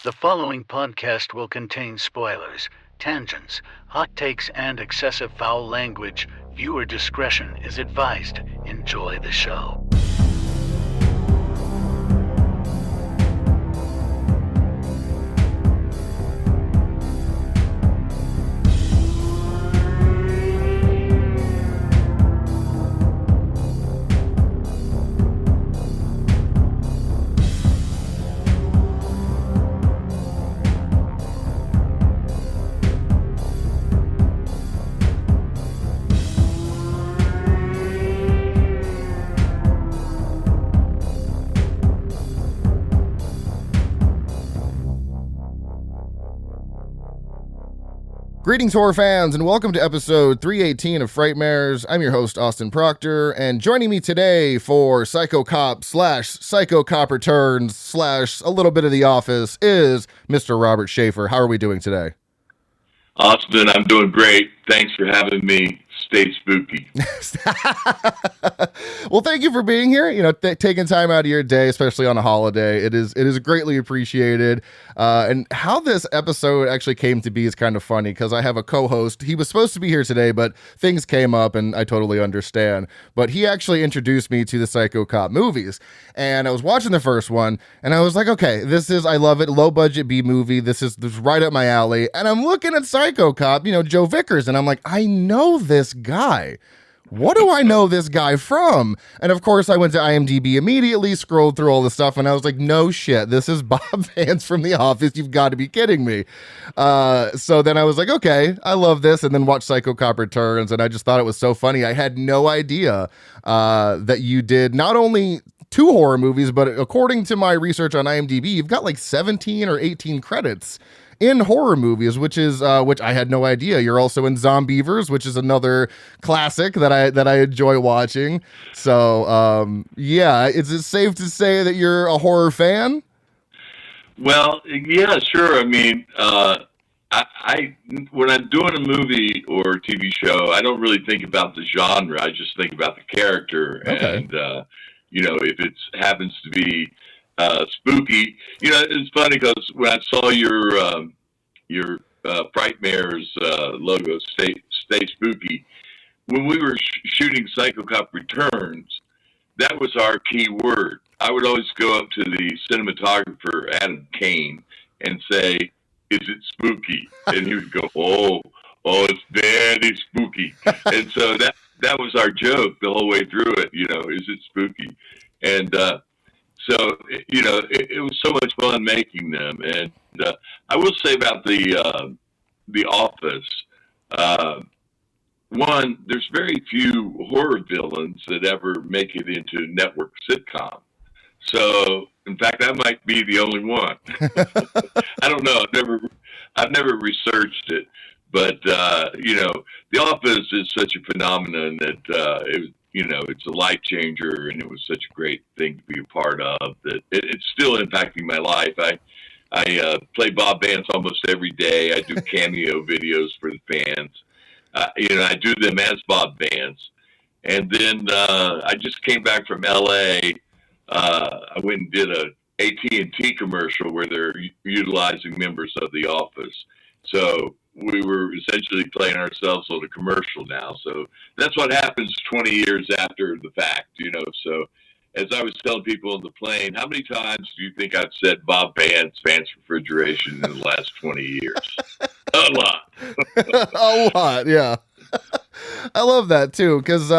The following podcast will contain spoilers, tangents, hot takes, and excessive foul language. Viewer discretion is advised. Enjoy the show. Greetings, horror fans, and welcome to episode 318 of Frightmares. I'm your host, Austin Proctor, and joining me today for Psycho Cop / Psycho Cop Returns / a little bit of The Office is Mr. Robert Shafer. How are we doing today? Austin, I'm doing great. Thanks for having me. Stay spooky. Well, thank you for being here. You know, taking time out of your day, especially on a holiday. It is greatly appreciated. And how this episode actually came to be is kind of funny because I have a co-host. He was supposed to be here today, but things came up, and I totally understand. But he actually introduced me to the Psycho Cop movies, and I was watching the first one, and I was like, okay, I love it. Low budget B movie. This is right up my alley. And I'm looking at Psycho Cop, Joe Vickers, and I'm like, I know this guy. What do I know this guy from? And of course, I went to IMDb immediately, scrolled through all the stuff, and I was like, no shit, this is Bob Vance from The Office. You've got to be kidding me. So then I was like, okay, I love this, and then watched Psycho Cop Returns, and I just thought it was so funny. I had no idea that you did not only 2 horror movies, but according to my research on IMDb, you've got like 17 or 18 credits in horror movies, which I had no idea. You're also in Zombievers, which is another classic that I enjoy watching. So yeah, is it safe to say that you're a horror fan? Well, yeah, sure. I mean, I when I'm doing a movie or a TV show, I don't really think about the genre. I just think about the character. Okay. And if it happens to be spooky. It's funny because when I saw your Frightmares logo, stay spooky, when we were shooting Psycho Cop Returns, that was our key word. I would always go up to the cinematographer, Adam Kane, and say, is it spooky? And he would go, oh, it's very spooky. And so that was our joke the whole way through it, is it spooky? And so, it was so much fun making them. And I will say about the Office, one, there's very few horror villains that ever make it into network sitcom. So, in fact, I might be the only one. I don't know. I've never researched it. But, The Office is such a phenomenon that it's a life changer, and it was such a great thing to be a part of that it's still impacting my life. I play Bob Vance almost every day. I do cameo videos for the fans. I do them as Bob Vance. And then I just came back from L.A. I went and did a AT&T commercial where they're utilizing members of The Office. So we were essentially playing ourselves on a commercial now. So that's what happens 20 years after the fact, So as I was telling people on the plane, how many times do you think I've said Bob Vance Refrigeration in the last 20 years? A lot. A lot, yeah. I love that too, because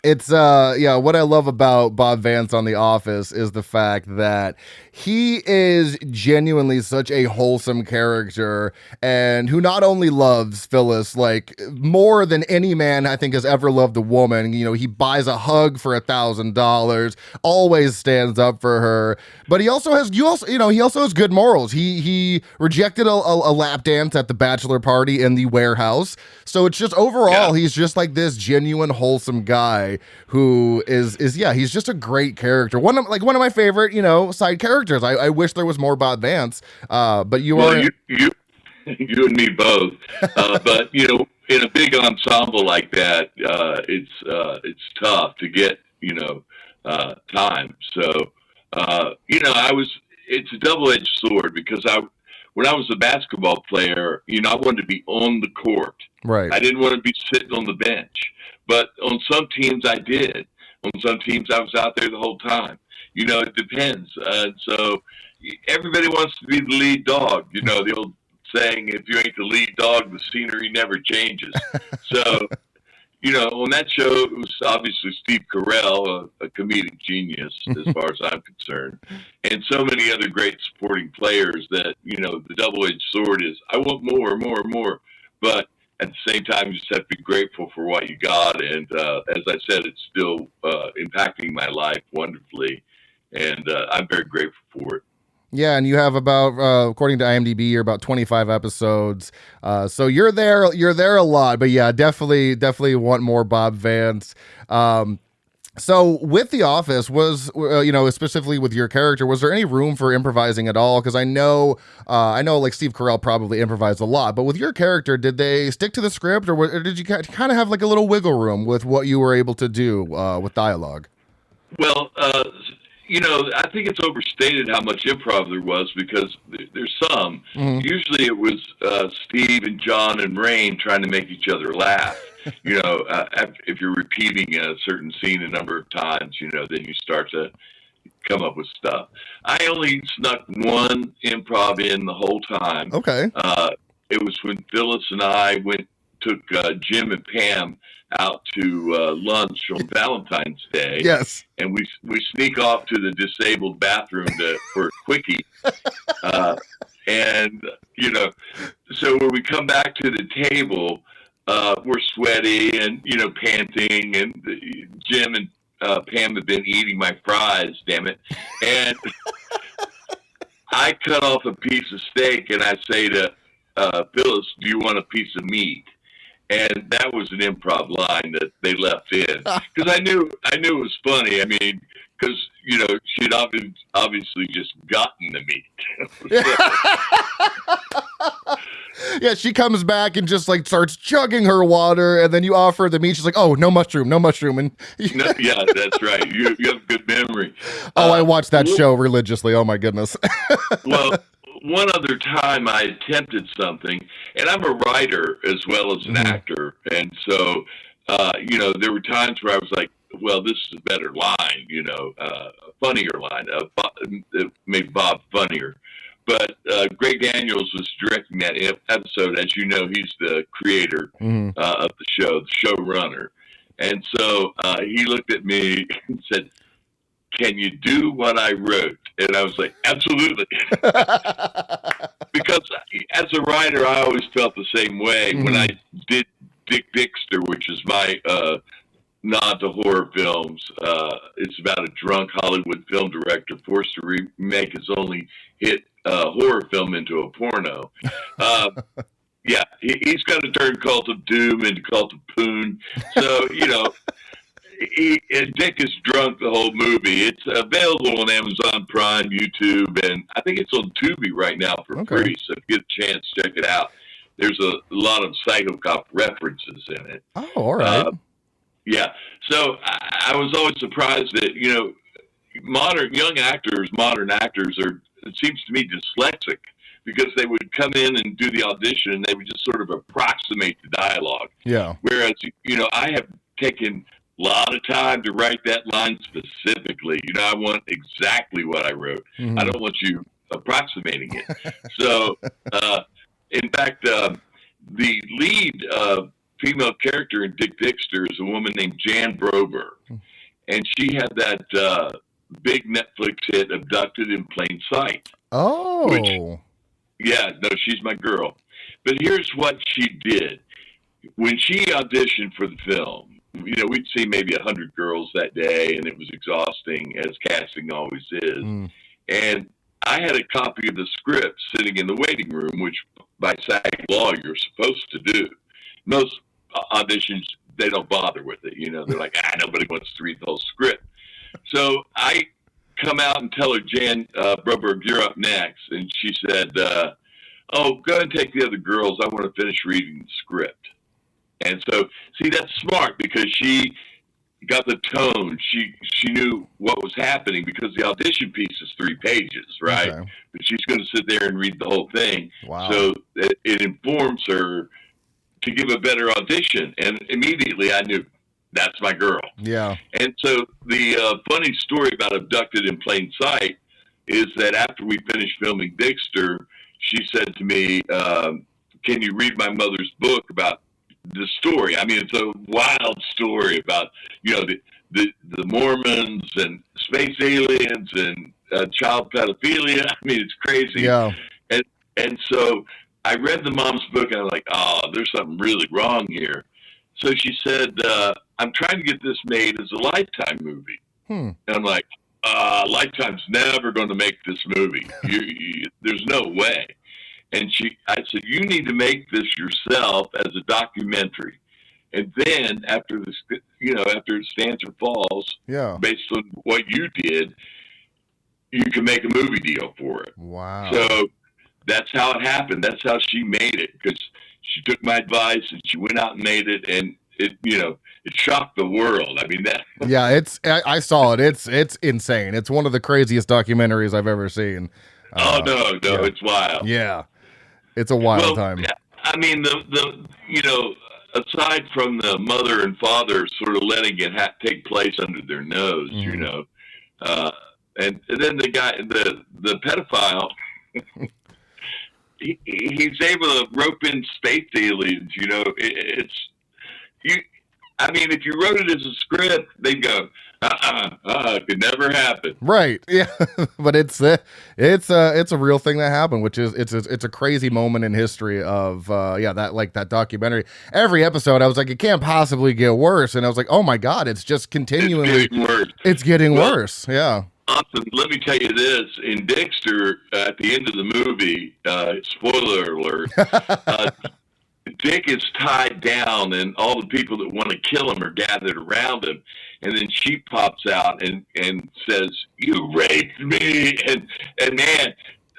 it's what I love about Bob Vance on The Office is the fact that he is genuinely such a wholesome character, and who not only loves Phyllis like more than any man I think has ever loved a woman. He buys a hug for $1,000, always stands up for her, but he also has good morals. He rejected a lap dance at the bachelor party in the warehouse. So it's just overall, He's just like this genuine wholesome guy who is he's just a great character. One of my favorite, side characters. I wish there was more Bob Vance, but you and me both. But in a big ensemble like that, it's tough to get time. So I was it's a double-edged sword because when I was a basketball player, I wanted to be on the court. Right. I didn't want to be sitting on the bench. But on some teams, I did. On some teams, I was out there the whole time. It depends. So everybody wants to be the lead dog. The old saying, if you ain't the lead dog, the scenery never changes. So, on that show, it was obviously Steve Carell, a comedic genius as far as I'm concerned, and so many other great supporting players that, the double-edged sword is, I want more, more, more. But at the same time, you just have to be grateful for what you got. And as I said, it's still impacting my life wonderfully. And I'm very grateful for it. Yeah, and you have about, according to IMDb, you're about 25 episodes. So you're there a lot. But yeah, definitely want more Bob Vance. So with The Office, was specifically with your character, was there any room for improvising at all? Because I know like Steve Carell probably improvised a lot, but with your character, did they stick to the script, or did you kind of have like a little wiggle room with what you were able to do with dialogue? Well, I think it's overstated how much improv there was because there's some. Mm-hmm. Usually it was Steve and John and Rain trying to make each other laugh. If you're repeating a certain scene a number of times, then you start to come up with stuff. I only snuck one improv in the whole time. Okay. It was when Phyllis and I took Jim and Pam out to lunch on Valentine's Day. Yes. And we sneak off to the disabled bathroom for a quickie. So when we come back to the table, we're sweaty and, panting, and Jim and Pam have been eating my fries, damn it. And I cut off a piece of steak and I say to Phyllis, do you want a piece of meat? And that was an improv line that they left in because I knew it was funny. I mean, because she'd obviously just gotten the meat. Yeah, she comes back and just like starts chugging her water, and then you offer her the meat. She's like, "Oh, no mushroom," and yeah, that's right. You have good memory. I watched that show religiously. Oh my goodness. Well, one other time I attempted something, and I'm a writer as well as an actor, and so there were times where I was like, well, this is a better line, a funnier line, that made Bob funnier. But Greg Daniels was directing that episode. As you know, he's the creator of the show, the showrunner. And so he looked at me and said, can you do what I wrote? And I was like, absolutely. Because as a writer, I always felt the same way. When I did Dick Dixter, which is my nod to horror films. It's about a drunk Hollywood film director forced to remake his only hit horror film into a porno. Yeah, he's got to turn Cult of Doom into Cult of Poon. So, Dick is drunk the whole movie. It's available on Amazon Prime, YouTube, and I think it's on Tubi right now for free. So if you get a chance, check it out. There's a lot of Psycho Cop references in it. Oh, all right. Yeah. So I was always surprised that, modern actors are, it seems to me, dyslexic, because they would come in and do the audition and they would just sort of approximate the dialogue. Yeah. Whereas, I have taken a lot of time to write that line specifically. I want exactly what I wrote. Mm-hmm. I don't want you approximating it. So, in fact, the lead female character in Dick Dixter is a woman named Jan Broberg. And she had that big Netflix hit, Abducted in Plain Sight. Oh. She's my girl. But here's what she did. When she auditioned for the film, we'd see maybe 100 girls that day, and it was exhausting, as casting always is. And I had a copy of the script sitting in the waiting room, which by SAG law you're supposed to do. Most auditions, they don't bother with it. They're like, nobody wants to read the whole script. So I come out and tell her, Jan Broberg, you're up next. And she said, go ahead and take the other girls. I want to finish reading the script. And so, see, that's smart, because she got the tone. She knew what was happening because the audition piece is 3 pages, right? Okay. But she's going to sit there and read the whole thing. Wow. So it informs her to give a better audition. And immediately I knew that's my girl. Yeah. And so the funny story about Abducted in Plain Sight is that after we finished filming Dexter, she said to me, can you read my mother's book about the story? I mean, it's a wild story about, the Mormons and space aliens and child pedophilia. I mean, it's crazy. Yeah. And so I read the mom's book and I'm like, oh, there's something really wrong here. So she said, I'm trying to get this made as a Lifetime movie. And I'm like, Lifetime's never going to make this movie. There's no way. And I said, you need to make this yourself as a documentary. And then after it stands or falls, based on what you did, you can make a movie deal for it. Wow. So that's how it happened. That's how she made it, because she took my advice and she went out and made it, and it shocked the world. I mean, that. Yeah, I saw it. It's insane. It's one of the craziest documentaries I've ever seen. No, it's wild. Yeah, it's a wild time. I mean, aside from the mother and father sort of letting it take place under their nose, and then the guy, the pedophile, he's able to rope in space aliens. I mean, if you wrote it as a script, they'd go, it could never happen. Right. Yeah. But it's a real thing that happened, which is it's a crazy moment in history of that documentary. Every episode I was like, it can't possibly get worse, and I was like, oh my God, it's just continually it's getting worse. Worse. Yeah. Awesome. Let me tell you this: in Dexter, at the end of the movie, spoiler alert, Dick is tied down, and all the people that want to kill him are gathered around him. And then she pops out and says, "You raped me!" And man,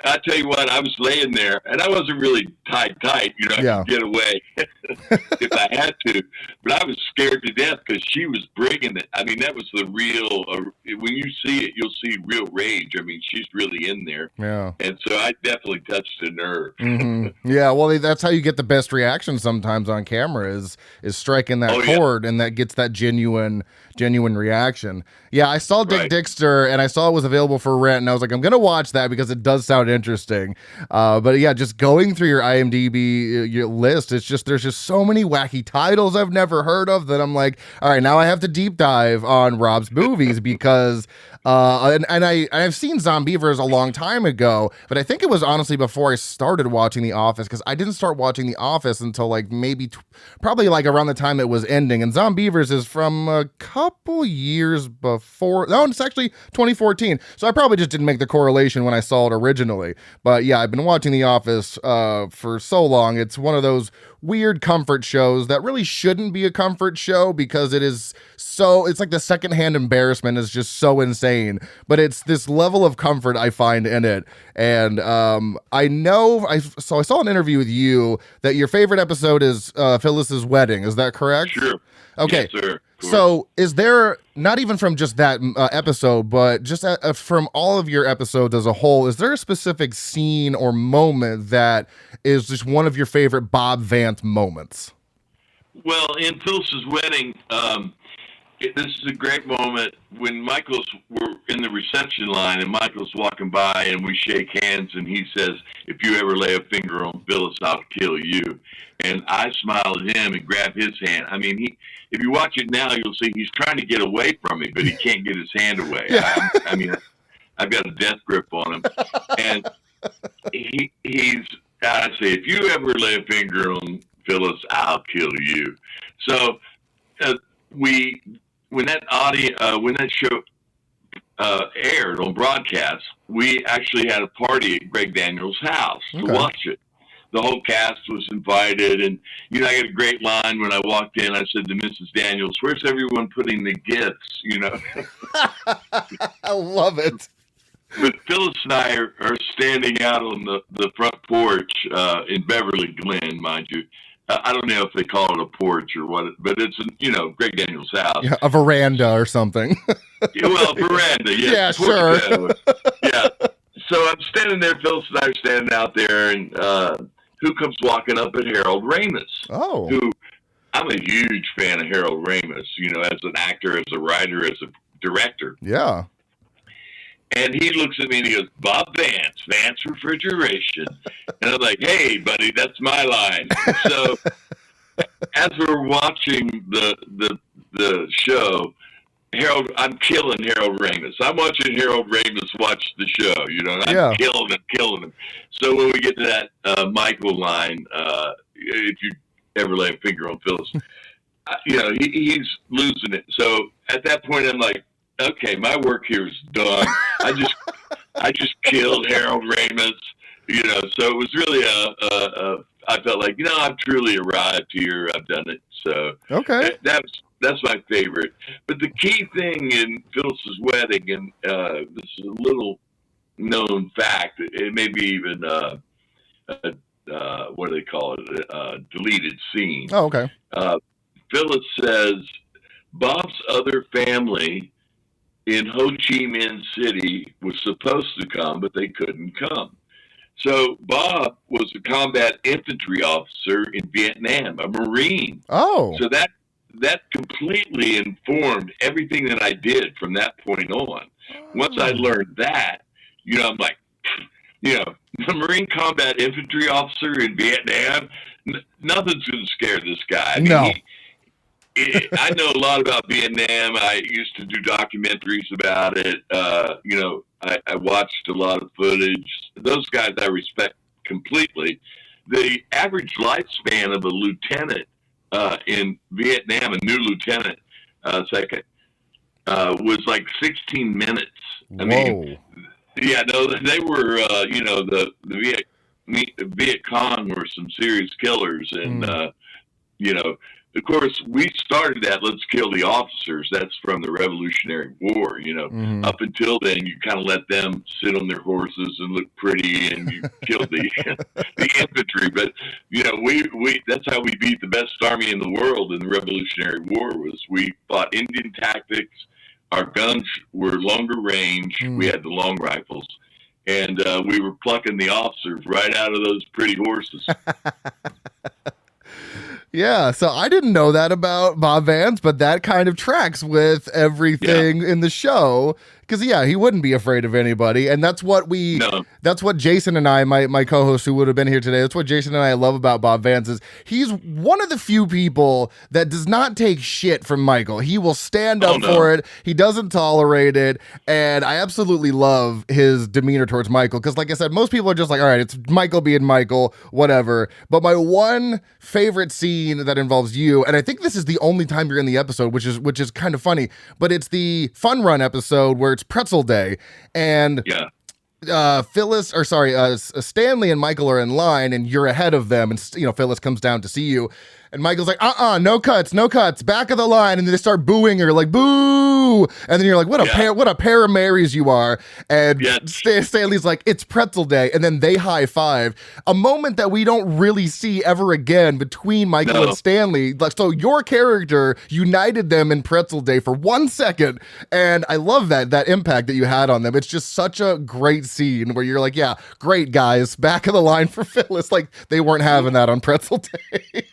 I tell you what, I was laying there, and I wasn't really tied tight. I could get away if I had to, but I was scared to death because she was bringing it. I mean, that was the real. When you see it, you'll see real rage. I mean, she's really in there. Yeah. And so I definitely touched a nerve. Mm-hmm. Yeah. Well, that's how you get the best reaction sometimes on camera is striking that chord, and that gets that genuine reaction. Yeah, I saw Dexter, and I saw it was available for rent, and I was like, I'm gonna watch that because it does sound interesting. But yeah, just going through your IMDb your list, there's just so many wacky titles I've never heard of that I'm like, all right, now I have to deep dive on Rob's movies because I've seen Zombievers a long time ago, but I think it was honestly before I started watching The Office, because I didn't start watching The Office until like maybe probably like around the time it was ending, and Zombievers is from a couple years before. No, it's actually 2014, so I probably just didn't make the correlation when I saw it originally. But yeah, I've been watching The Office for so long. It's one of those weird comfort shows that really shouldn't be a comfort show because it's like the secondhand embarrassment is just so insane, but it's this level of comfort I find in it. And I saw an interview with you that your favorite episode is Phyllis's wedding. Is that correct? Sure. Okay. Yes, sir. So is there, not even from just that episode, but just from all of your episodes as a whole, is there a specific scene or moment that is just one of your favorite Bob Vance moments? Well, in Phyllis's wedding, this is a great moment when we're in the reception line, and Michael's walking by, and we shake hands, and he says, "If you ever lay a finger on Phyllis, I'll kill you." And I smile at him and grab his hand. I mean, if you watch it now, you'll see he's trying to get away from me, but he can't get his hand away. Yeah. I mean, I've got a death grip on him. And I say, "If you ever lay a finger on Phyllis, I'll kill you." So when that show aired on broadcast, we actually had a party at Greg Daniels' house to watch it. The whole cast was invited, and I got a great line when I walked in. I said to Mrs. Daniels, "Where's everyone putting the gifts?" I love it. But Phyllis and I are standing out on the front porch in Beverly Glen, mind you. I don't know if they call it a porch or what, but it's, Greg Daniels' house. Yeah, a veranda or something. Yeah, well, veranda. Yeah, sure. Yeah. So I'm standing there, Phyllis and I are standing out there, and who comes walking up at Harold Ramis? Oh. Who, I'm a huge fan of Harold Ramis, as an actor, as a writer, as a director. Yeah. And he looks at me and he goes, Bob Vance Refrigeration. And I'm like, hey, buddy, that's my line. So as we're watching the show, I'm killing Harold Ramis. I'm watching Harold Ramis watch the show, I'm killing him. So when we get to that Michael line, if you ever lay a finger on Phyllis, he's losing it. So at that point, I'm like, okay, my work here is done. I just killed Harold Ramis, so it was really I felt like, I've truly arrived here. I've done it. So okay, that's my favorite. But the key thing in Phyllis's wedding, and this is a little known fact, it may be even what do they call it? A deleted scene. Oh, okay. Phyllis says Bob's other family in Ho Chi Minh City was supposed to come, but they couldn't come. So Bob was a combat infantry officer in Vietnam, a Marine. Oh. So that completely informed everything that I did from that point on. Once I learned that, I'm like, the Marine combat infantry officer in Vietnam, nothing's going to scare this guy. No. I know a lot about Vietnam. I used to do documentaries about it. I watched a lot of footage. Those guys I respect completely. The average lifespan of a lieutenant in Vietnam, a new lieutenant, was like 16 minutes. Whoa. I mean, yeah, no, they were, the Viet Cong were some serious killers. And, of course, we started that, let's kill the officers. That's from the Revolutionary War, Mm-hmm. Up until then, you kind of let them sit on their horses and look pretty, and you killed the infantry. But, we that's how we beat the best army in the world in the Revolutionary War, was we fought Indian tactics. Our guns were longer range. We had the long rifles. And we were plucking the officers right out of those pretty horses. Yeah, so I didn't know that about Bob Vance, but that kind of tracks with everything in the show. Because, he wouldn't be afraid of anybody. And that's what that's what Jason and I, my co-host who would have been here today, that's what Jason and I love about Bob Vance is he's one of the few people that does not take shit from Michael. He will stand up for it. He doesn't tolerate it. And I absolutely love his demeanor towards Michael. Because like I said, most people are just like, all right, it's Michael being Michael, whatever. But my one favorite scene that involves you, and I think this is the only time you're in the episode, which is kind of funny, but it's the Fun Run episode where it's Pretzel Day, and Stanley and Michael are in line, and you're ahead of them, and Phyllis comes down to see you, and Michael's like, no cuts, back of the line, and then they start booing her, like, boo, and then you're like, what a pair of Marys you are, and Stanley's like, it's Pretzel Day, and then they high five, a moment that we don't really see ever again between Michael and Stanley. Like, so your character united them in Pretzel Day for 1 second, and I love that impact that you had on them. It's just such a great scene where you're like, yeah, great guys, back of the line for Phyllis. Like, they weren't having that on Pretzel Day.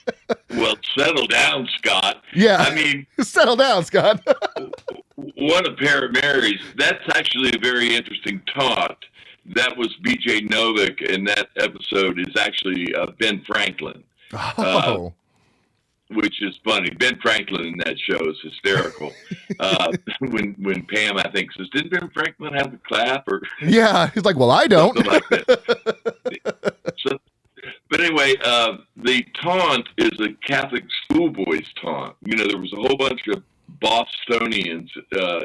Well, settle down, Scott. Yeah. I mean, settle down, Scott. What a pair of Marys. That's actually a very interesting taunt. That was B.J. Novick, and that episode is actually Ben Franklin. Oh. Which is funny. Ben Franklin in that show is hysterical. When Pam, I think, says, didn't Ben Franklin have the clap? Or yeah, he's like, well, I don't. Something like that. But anyway, the taunt is a Catholic schoolboys taunt. There was a whole bunch of Bostonians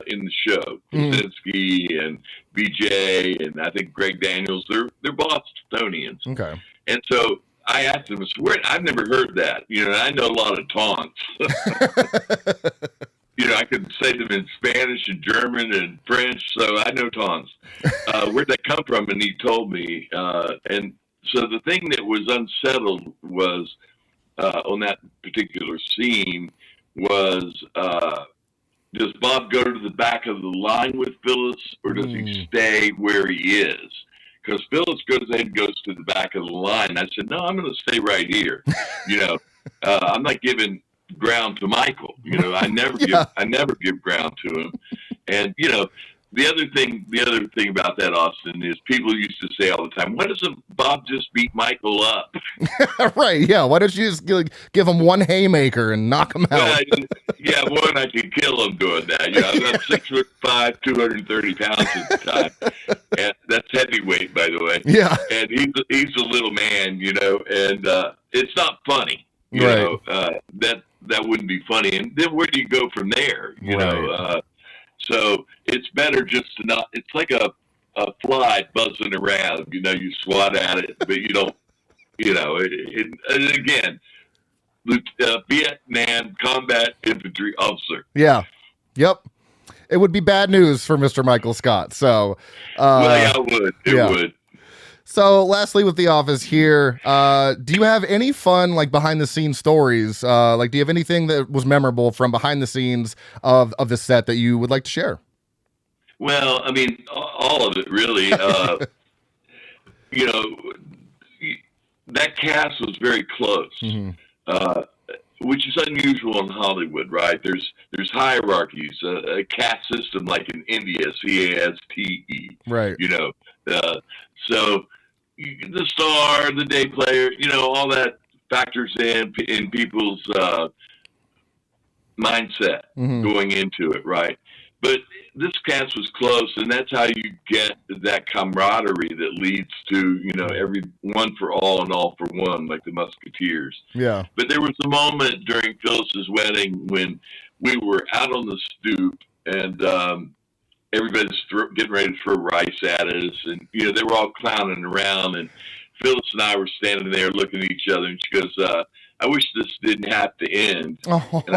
in the show. Krasinski and BJ and I think Greg Daniels. They're Bostonians. Okay. And so I asked him, I've never heard that. I know a lot of taunts. I could say them in Spanish and German and French, so I know taunts. Where'd that come from? And he told me. And so the thing that was unsettled was on that particular scene was, does Bob go to the back of the line with Phyllis, or does he stay where he is? Because Phyllis goes ahead and goes to the back of the line. I said, no, I'm going to stay right here. I'm not giving ground to Michael. I never give ground to him. And the other thing about that, Austin, is people used to say all the time, why doesn't Bob just beat Michael up? Right, yeah. Why don't you just give him one haymaker and knock him out? One, I could kill him doing that. I'm 6'5", 230 pounds at the time. And that's heavyweight, by the way. Yeah. And he's a little man, and it's not funny. That wouldn't be funny. And then where do you go from there? So it's better just to not. It's like a fly buzzing around. You swat at it, but you don't. And again, Vietnam combat infantry officer. Yeah. Yep. It would be bad news for Mr. Michael Scott. So, it would. It would. So, lastly, with The Office here, do you have any fun, behind the scenes stories? Do you have anything that was memorable from behind the scenes of the set that you would like to share? Well, I mean, all of it really. That cast was very close, which is unusual in Hollywood, right? There's hierarchies, a caste system like in India, CASTE, right? So the star, the day player, all that factors in people's mindset going into it, right? But this cast was close, and that's how you get that camaraderie that leads to, every one for all and all for one, like the Musketeers. Yeah. But there was a moment during Phyllis's wedding when we were out on the stoop, and everybody's getting ready to throw rice at us, and they were all clowning around, and Phyllis and I were standing there looking at each other, and she goes, I wish this didn't have to end. Oh. And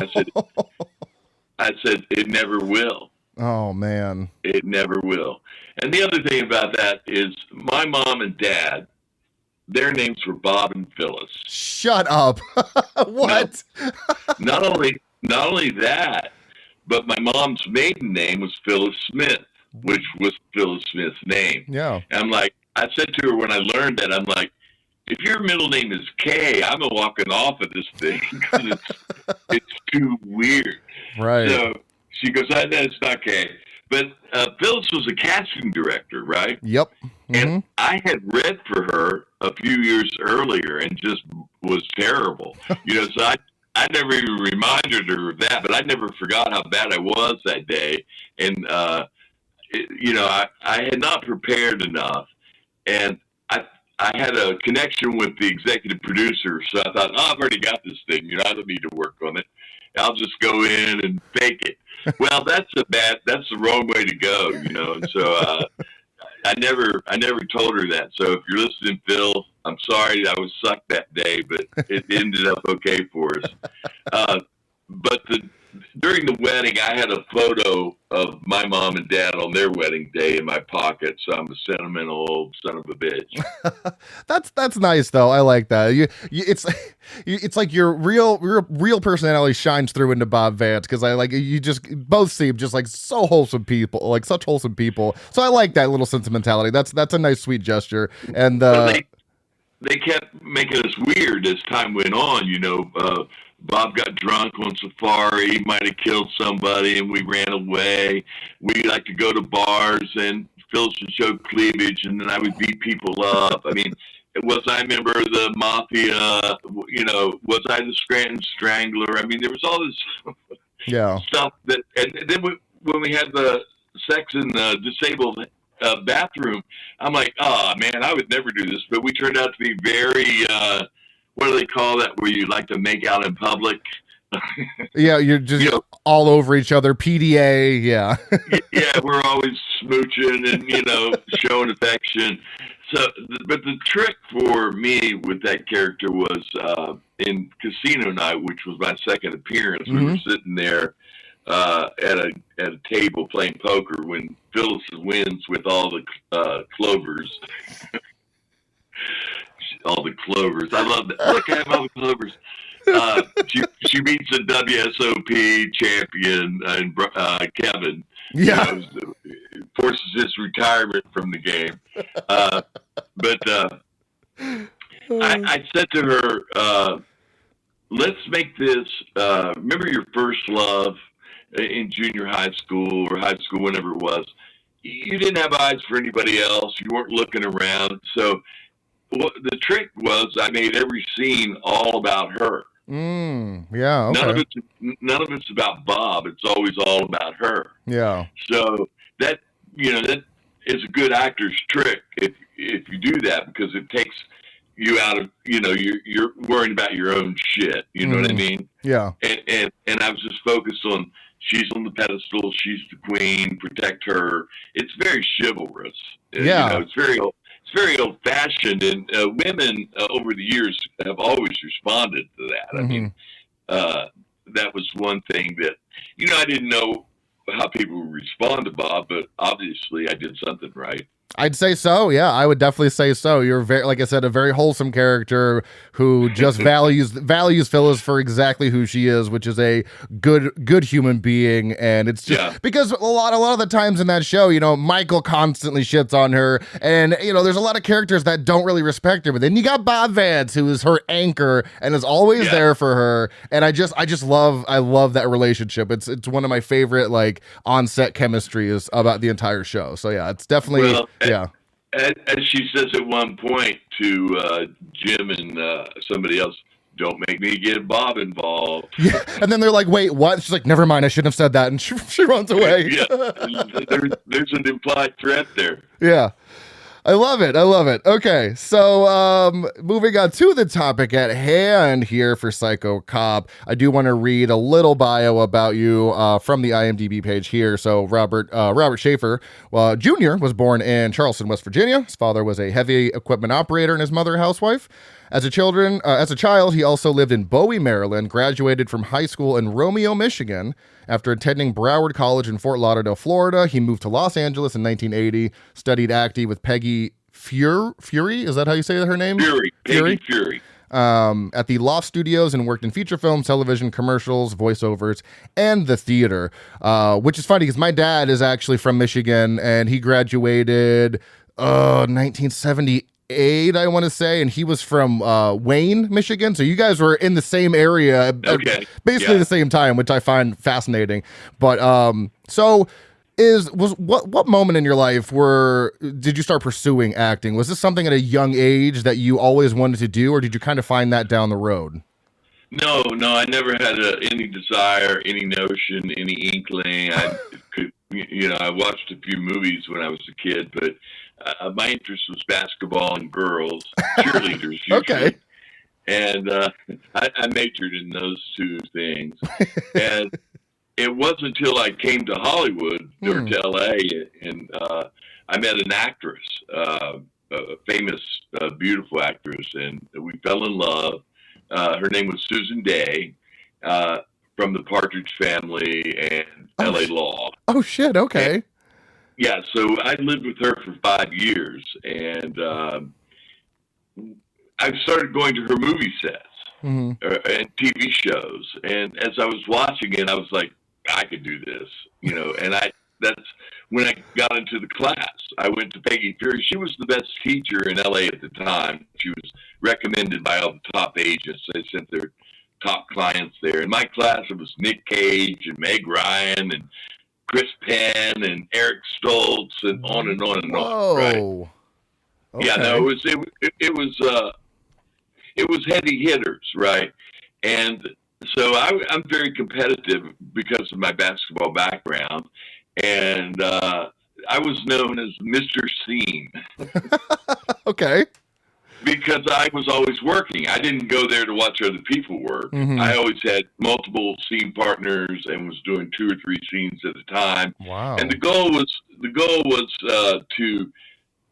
I said, it never will. Oh, man. It never will. And the other thing about that is my mom and dad, their names were Bob and Phyllis. Shut up. What? No, not only that, but my mom's maiden name was Phyllis Smith, which was Phyllis Smith's name. Yeah. And I said to her when I learned that, I'm like, if your middle name is Kay, I'm walking off of this thing because it's too weird. Right. So she goes, it's not Kay. But Phyllis was a casting director, right? Yep. Mm-hmm. And I had read for her a few years earlier and just was terrible. So I never even reminded her of that, but I never forgot how bad I was that day. And, I had not prepared enough. And I had a connection with the executive producer, so I thought, I've already got this thing. I don't need to work on it. I'll just go in and fake it. Well, that's the wrong way to go, And so I never told her that. So if you're listening, Phil, I'm sorry I was sucked that day, but it ended up okay for us. But during the wedding, I had a photo of my mom and dad on their wedding day in my pocket. So I'm a sentimental old son of a bitch. That's nice though. I like that. It's like your real personality shines through into Bob Vance, because you just both seem just like so wholesome people, like such wholesome people. So I like that little sentimentality. That's a nice sweet gesture. And they kept making us weird as time went on. Bob got drunk on safari. He might have killed somebody, and we ran away. We like to go to bars, and Phyllis would show cleavage, and then I would beat people up. I mean, was I a member of the mafia? Was I the Scranton Strangler? I mean, there was all this stuff that, and then when we had the sex in the disabled bathroom, I'm like, oh man, I would never do this. But we turned out to be very, what do they call that, where you like to make out in public? Yeah, you're just all over each other. PDA, yeah. Yeah, we're always smooching and, showing affection. So, but the trick for me with that character was in Casino Night, which was my second appearance. We were sitting there at a table playing poker when Phyllis wins with all the clovers. All the clovers. I love that. Look, I have all the clovers. She beats the WSOP champion and Kevin. Yeah. You know, forces his retirement from the game. But I said to her, let's make this, remember your first love in junior high school or high school, whenever it was. You didn't have eyes for anybody else. You weren't looking around. So the trick was I made every scene all about her. Yeah. Okay. None of it's about Bob. It's always all about her. Yeah. So that is a good actor's trick if you do that, because it takes you out of you're worrying about your own shit. You know what I mean? Yeah. And I was just focused on she's on the pedestal. She's the queen. Protect her. It's very chivalrous. Yeah. It's very old fashioned, and women over the years have always responded to that. I mean, that was one thing that, I didn't know how people would respond to Bob, but obviously I did something right. I'd say so. Yeah, I would definitely say so. You're very, like I said, a very wholesome character who just values Phyllis for exactly who she is, which is a good human being. And it's just because a lot of the times in that show, Michael constantly shits on her, and there's a lot of characters that don't really respect her. But then you got Bob Vance, who is her anchor and is always there for her. And I love that relationship. It's one of my favorite on-set chemistries about the entire show. So yeah, it's definitely. Yeah. As she says at one point to Jim and somebody else, don't make me get Bob involved. Yeah. And then they're like, wait, what? She's like, never mind, I shouldn't have said that. And she runs away. Yeah. There's an implied threat there. Yeah. I love it. Okay, so moving on to the topic at hand here for Psycho Cop, I do want to read a little bio about you from the IMDb page here. So Robert Shafer Jr. was born in Charleston, West Virginia. His father was a heavy equipment operator and his mother a housewife. As a child, he also lived in Bowie, Maryland, graduated from high school in Romeo, Michigan. After attending Broward College in Fort Lauderdale, Florida, he moved to Los Angeles in 1980, studied acting with Peggy Fury. Is that how you say her name? Peggy Fury. At the Loft Studios, and worked in feature films, television, commercials, voiceovers, and the theater. Which is funny because my dad is actually from Michigan, and he graduated 1978. I want to say, and he was from Wayne, Michigan. So you guys were in the same area at basically the same time, which I find fascinating. But what moment in your life did you start pursuing acting? Was this something at a young age that you always wanted to do, or did you kind of find that down the road? No, I never had any desire, any notion, any inkling. I watched a few movies when I was a kid, but my interest was basketball and girls, cheerleaders usually. Okay. And I majored in those two things. And it wasn't until I came to Hollywood or to LA, and I met an actress, a famous, beautiful actress, and we fell in love. Her name was Susan Day, from the Partridge Family and LA Law. Oh, shit. Okay. And, yeah, so I lived with her for 5 years, and I started going to her movie sets and TV shows. And as I was watching it, I was like, I could do this, and that's when I got into the class. I went to Peggy Fury. She was the best teacher in LA at the time. She was recommended by all the top agents. They sent their top clients there. In my class, it was Nick Cage and Meg Ryan and Chris Penn and Eric Stoltz and on and on and on. Right? Okay. Yeah, no, it was heavy hitters, right? And so I'm very competitive because of my basketball background, and I was known as Mr. Scene. Okay. Because I was always working. I didn't go there to watch other people work. I always had multiple scene partners and was doing 2 or 3 scenes at a time. Wow. And the goal was to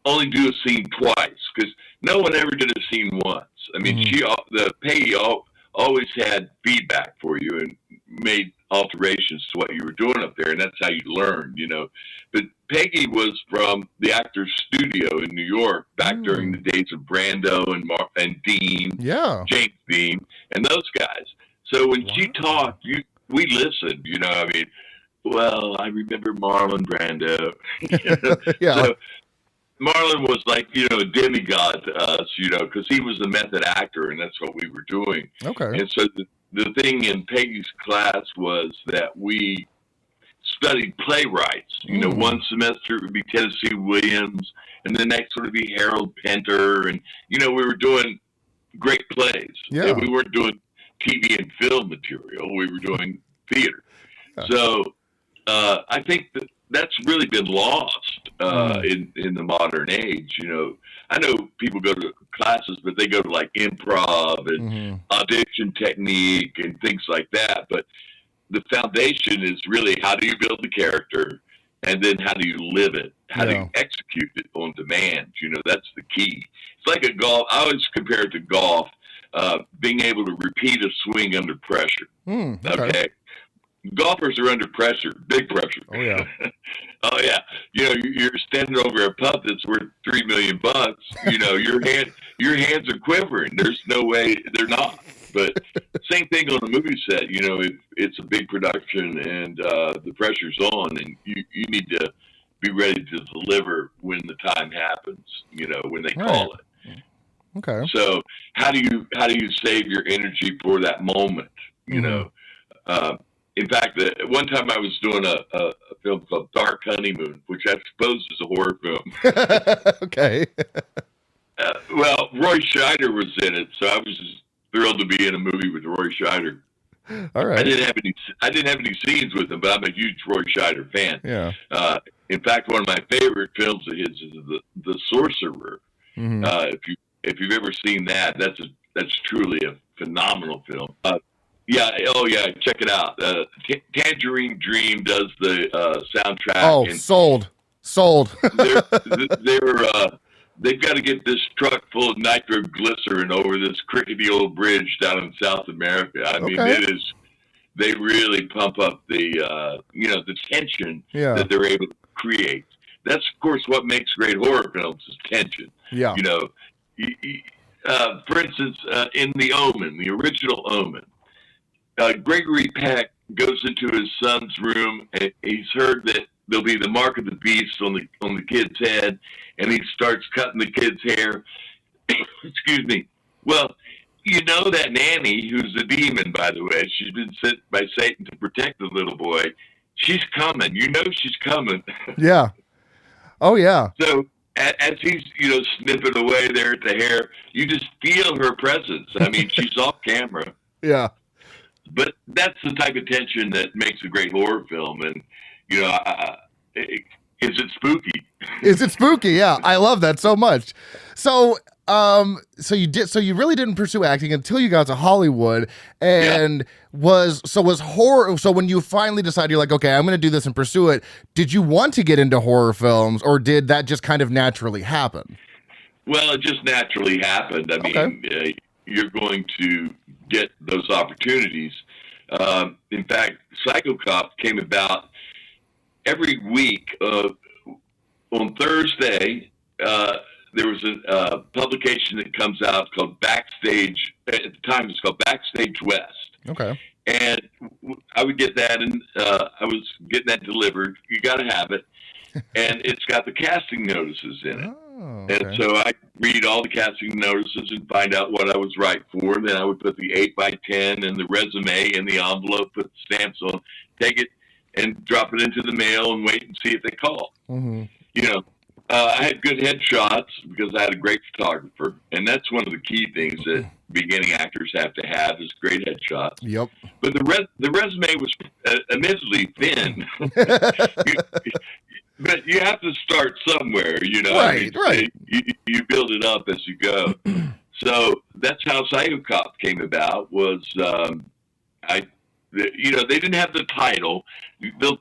only do a scene twice, because no one ever did a scene once. I mean, Peggy always had feedback for you and made alterations to what you were doing up there, and that's how you learned, But Peggy was from the Actors Studio in New York back during the days of Brando and Dean, James Dean, and those guys. So when she talked, we listened. I mean, well, I remember Marlon Brando. Yeah. So Marlon was like, a demigod to us, because he was a method actor, and that's what we were doing. Okay. And so the thing in Peggy's class was that we studied playwrights. One semester it would be Tennessee Williams, and the next would be Harold Pinter, and we were doing great plays. Yeah. And we weren't doing TV and film material. We were doing theater. Yeah. So I think that's really been lost in the modern age. I know people go to classes, but they go to like improv and audition technique and things like that. But the foundation is really, how do you build the character, and then how do you live it? How do you execute it on demand? That's the key. It's like a golf. I always compare it to golf, being able to repeat a swing under pressure. Okay. Golfers are under pressure, big pressure. Oh yeah. Oh yeah. You're standing over a putt that's worth $3 million. Your hands are quivering. There's no way they're not. But same thing on a movie set. If it's a big production and the pressure's on, and you need to be ready to deliver when the time happens. When they call it. Okay. So how do you save your energy for that moment? In fact, one time I was doing a film called Dark Honeymoon, which I suppose is a horror film. Okay. Well, Roy Scheider was in it, so I was just thrilled to be in a movie with Roy Scheider. All right. I didn't have any scenes with him, but I'm a huge Roy Scheider fan. Yeah. In fact, one of my favorite films of his is The Sorcerer. If you've ever seen that, that's truly a phenomenal film. Check it out. Tangerine Dream does the soundtrack. Oh, and sold. They've got to get this truck full of nitroglycerin over this crickety old bridge down in South America. I mean, they really pump up the tension that they're able to create. That's, of course, what makes great horror films is tension. Yeah. For instance, in The Omen, the original Omen, Gregory Peck goes into his son's room, and he's heard that there'll be the mark of the beast on the kid's head, and he starts cutting the kid's hair. Excuse me. Well, that nanny, who's a demon, by the way, she's been sent by Satan to protect the little boy. She's coming. She's coming. Yeah. Oh, yeah. So as he's, snipping away there at the hair, you just feel her presence. I mean, she's off camera. Yeah. But that's the type of tension that makes a great horror film. And, is it spooky? Is it spooky? Yeah. I love that so much. So you really didn't pursue acting until you got to Hollywood, and was horror. So when you finally decided, you're like, okay, I'm going to do this and pursue it. Did you want to get into horror films, or did that just kind of naturally happen? Well, it just naturally happened. I mean, you're going to get those opportunities. In fact, Psycho Cop came about every week. On Thursday, there was a publication that comes out called Backstage. At the time, it's called Backstage West. Okay. And I would get that, and I was getting that delivered. You got to have it. And it's got the casting notices in it. Oh, okay. And so I read all the casting notices and find out what I was right for. And then I would put the 8x10 and the resume in the envelope, put the stamps on, take it and drop it into the mail and wait and see if they call. Mm-hmm. I had good headshots because I had a great photographer. And that's one of the key things that beginning actors have to have is great headshots. Yep. But the resume was admittedly thin. But you have to start somewhere, Right, right. You build it up as you go. So that's how Psycho Cop came about. Was they didn't have the title. They'll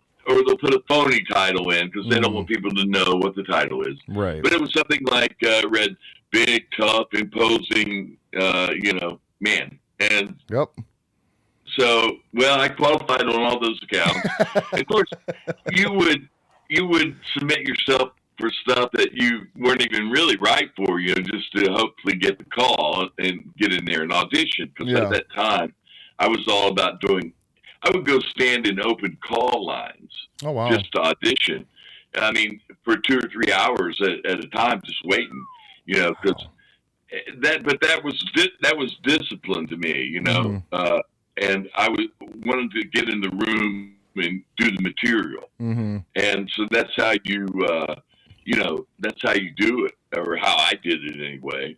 put a phony title in because they don't want people to know what the title is. Right. But it was something like read big, tough, imposing, man. And yep. So, I qualified on all those accounts. Of course, you would submit yourself for stuff that you weren't even really right for, just to hopefully get the call and get in there and audition. Because at that time, I was all about I would go stand in open call lines just to audition. I mean, for 2 or 3 hours at a time, just waiting, because that was discipline to me, and I wanted to get in the room and do the material. And so that's how you, that's how you do it, or how I did it anyway.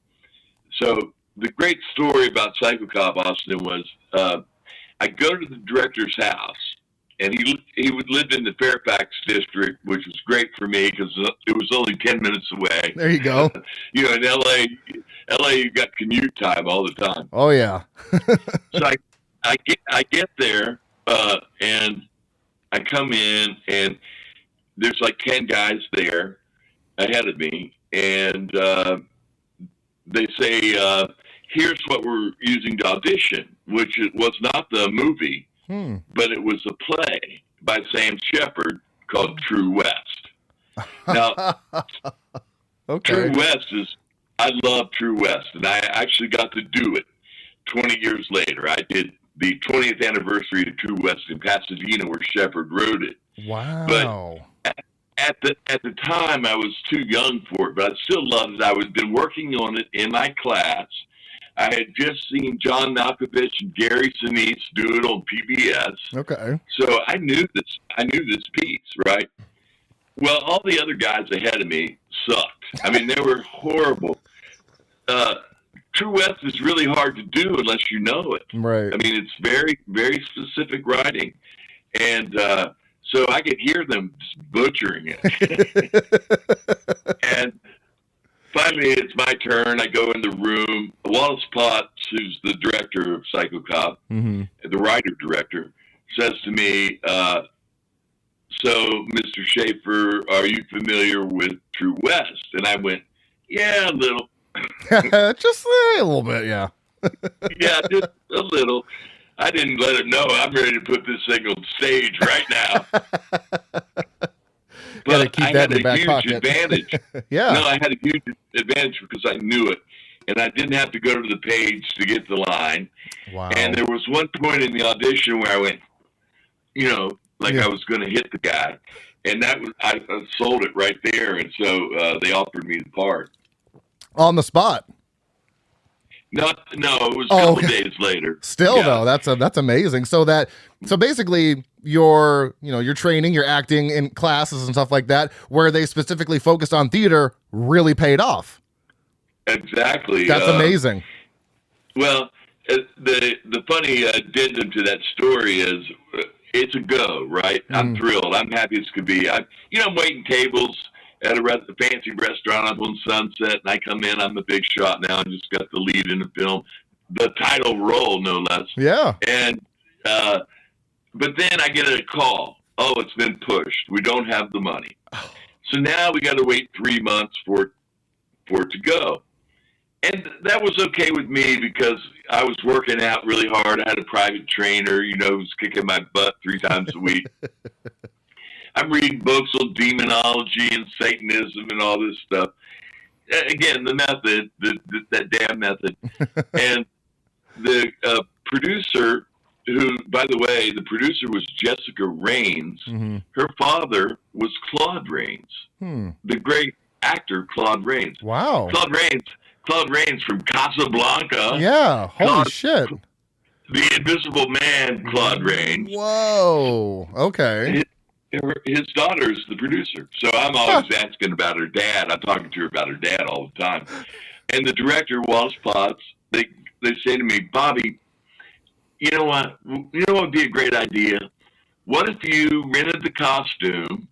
So the great story about Psycho Cop, Austin, was I go to the director's house, and he would live in the Fairfax district, which was great for me because it was only 10 minutes away. There you go. In LA, you got commute time all the time. Oh yeah. So I get there, and I come in, and there's like 10 guys there ahead of me, and they say, here's what we're using to audition, which was not the movie, but it was a play by Sam Shepard called True West. Now, True West I love True West, and I actually got to do it 20 years later. I did the 20th anniversary of True West in Pasadena, where Shepard wrote it. Wow. But at the time, I was too young for it, but I still loved it. I had been working on it in my class. I had just seen John Malkovich and Gary Sinise do it on PBS. Okay. So I knew this piece, right? Well, all the other guys ahead of me sucked. I mean, they were horrible. True West is really hard to do unless you know it. Right. I mean, it's very, very specific writing. And so I could hear them just butchering it. And finally, it's my turn. I go in the room. Wallace Potts, who's the director of Psycho Cop, the writer-director, says to me, so, Mr. Shafer, are you familiar with True West? And I went, yeah, a little. Just a little bit, yeah. Yeah, just a little. I didn't let him know I'm ready to put this thing on stage right now. But I had a huge advantage. Yeah. No, I had a huge advantage because I knew it. And I didn't have to go to the page to get the line. Wow. And there was one point in the audition where I went, I was going to hit the guy. And that was, I sold it right there. And so they offered me the part. On the spot? No, it was a couple days later. Still, though, that's amazing. So basically your training, your acting in classes and stuff like that, where they specifically focused on theater, really paid off. Exactly. That's amazing. Well, the funny addendum to that story is it's a go, right? I'm thrilled. I'm happy as could be. I'm waiting tables at a fancy restaurant up on Sunset, and I come in. I'm a big shot now, and just got the lead in the film, the title role, no less. Yeah. And but then I get a call. Oh, it's been pushed. We don't have the money. So now we got to wait 3 months for it to go. And that was okay with me because I was working out really hard. I had a private trainer, who was kicking my butt 3 times a week. I'm reading books on demonology and Satanism and all this stuff. Again, the method, that damn method. And the producer, who, by the way, the producer was Jessica Raines. Her father was Claude Rains, the great actor Claude Rains. Wow. Claude Rains from Casablanca. Yeah, holy shit. The Invisible Man, Claude Rains. Whoa, okay. His daughter's the producer. So I'm always asking about her dad. I'm talking to her about her dad all the time. And the director, Wallace Potts, they say to me, Bobby, you know what? Would be a great idea? What if you rented the costume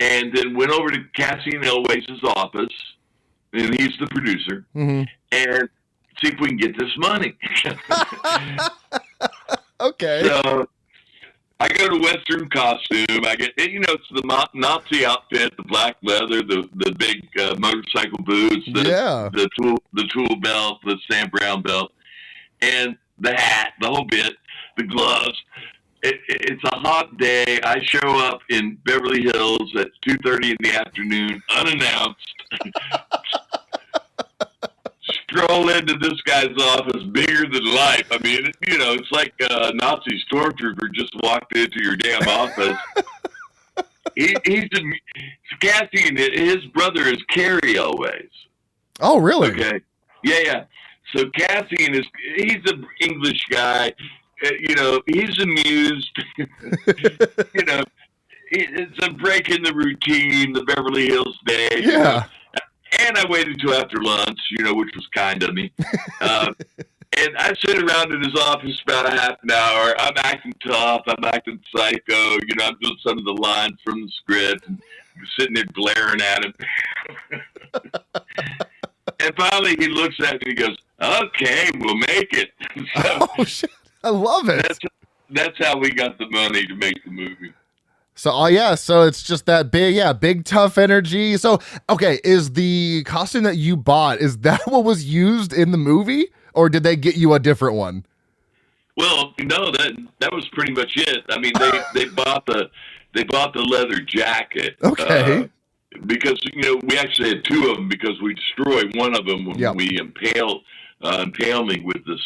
and then went over to Cassian Elway's office, and he's the producer, and see if we can get this money. Okay. So I go to Western costume. I get, it's the Nazi outfit, the black leather, the big motorcycle boots, the tool belt, the Sam Brown belt, and the hat, the whole bit, the gloves. it's a hot day. I show up in Beverly Hills at 2:30 in the afternoon, unannounced. Stroll into this guy's office, bigger than life. I mean, it's like a Nazi stormtrooper just walked into your damn office. Cassian, his brother is Carrie always. Oh, really? Okay. Yeah. So Cassian he's an English guy. He's amused. It's a break in the routine, the Beverly Hills day. Yeah. And I waited till after lunch, which was kind of me. And I sit around in his office about a half an hour. I'm acting tough. I'm acting psycho. I'm doing some of the lines from the script and sitting there glaring at him. And finally he looks at me and he goes, "Okay, we'll make it." So oh, shit. I love it. That's how we got the money to make the movie. So, so it's just that big tough energy. So, okay, is the costume that you bought, is that what was used in the movie, or did they get you a different one? Well, no, that was pretty much it. I mean, they bought the leather jacket. Okay. Because we actually had two of them because we destroyed one of them when we impale me with the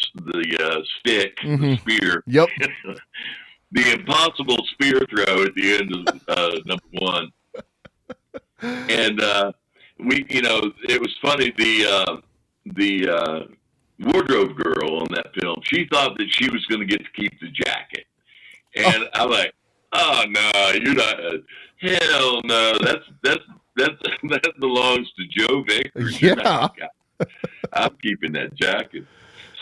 stick, the spear. Yep. The impossible spear throw at the end of number one. And it was funny. The wardrobe girl on that film, she thought that she was going to get to keep the jacket, and I'm like, "Oh no, you're not. Hell no. That belongs to Joe Vickers. Yeah, I'm keeping that jacket."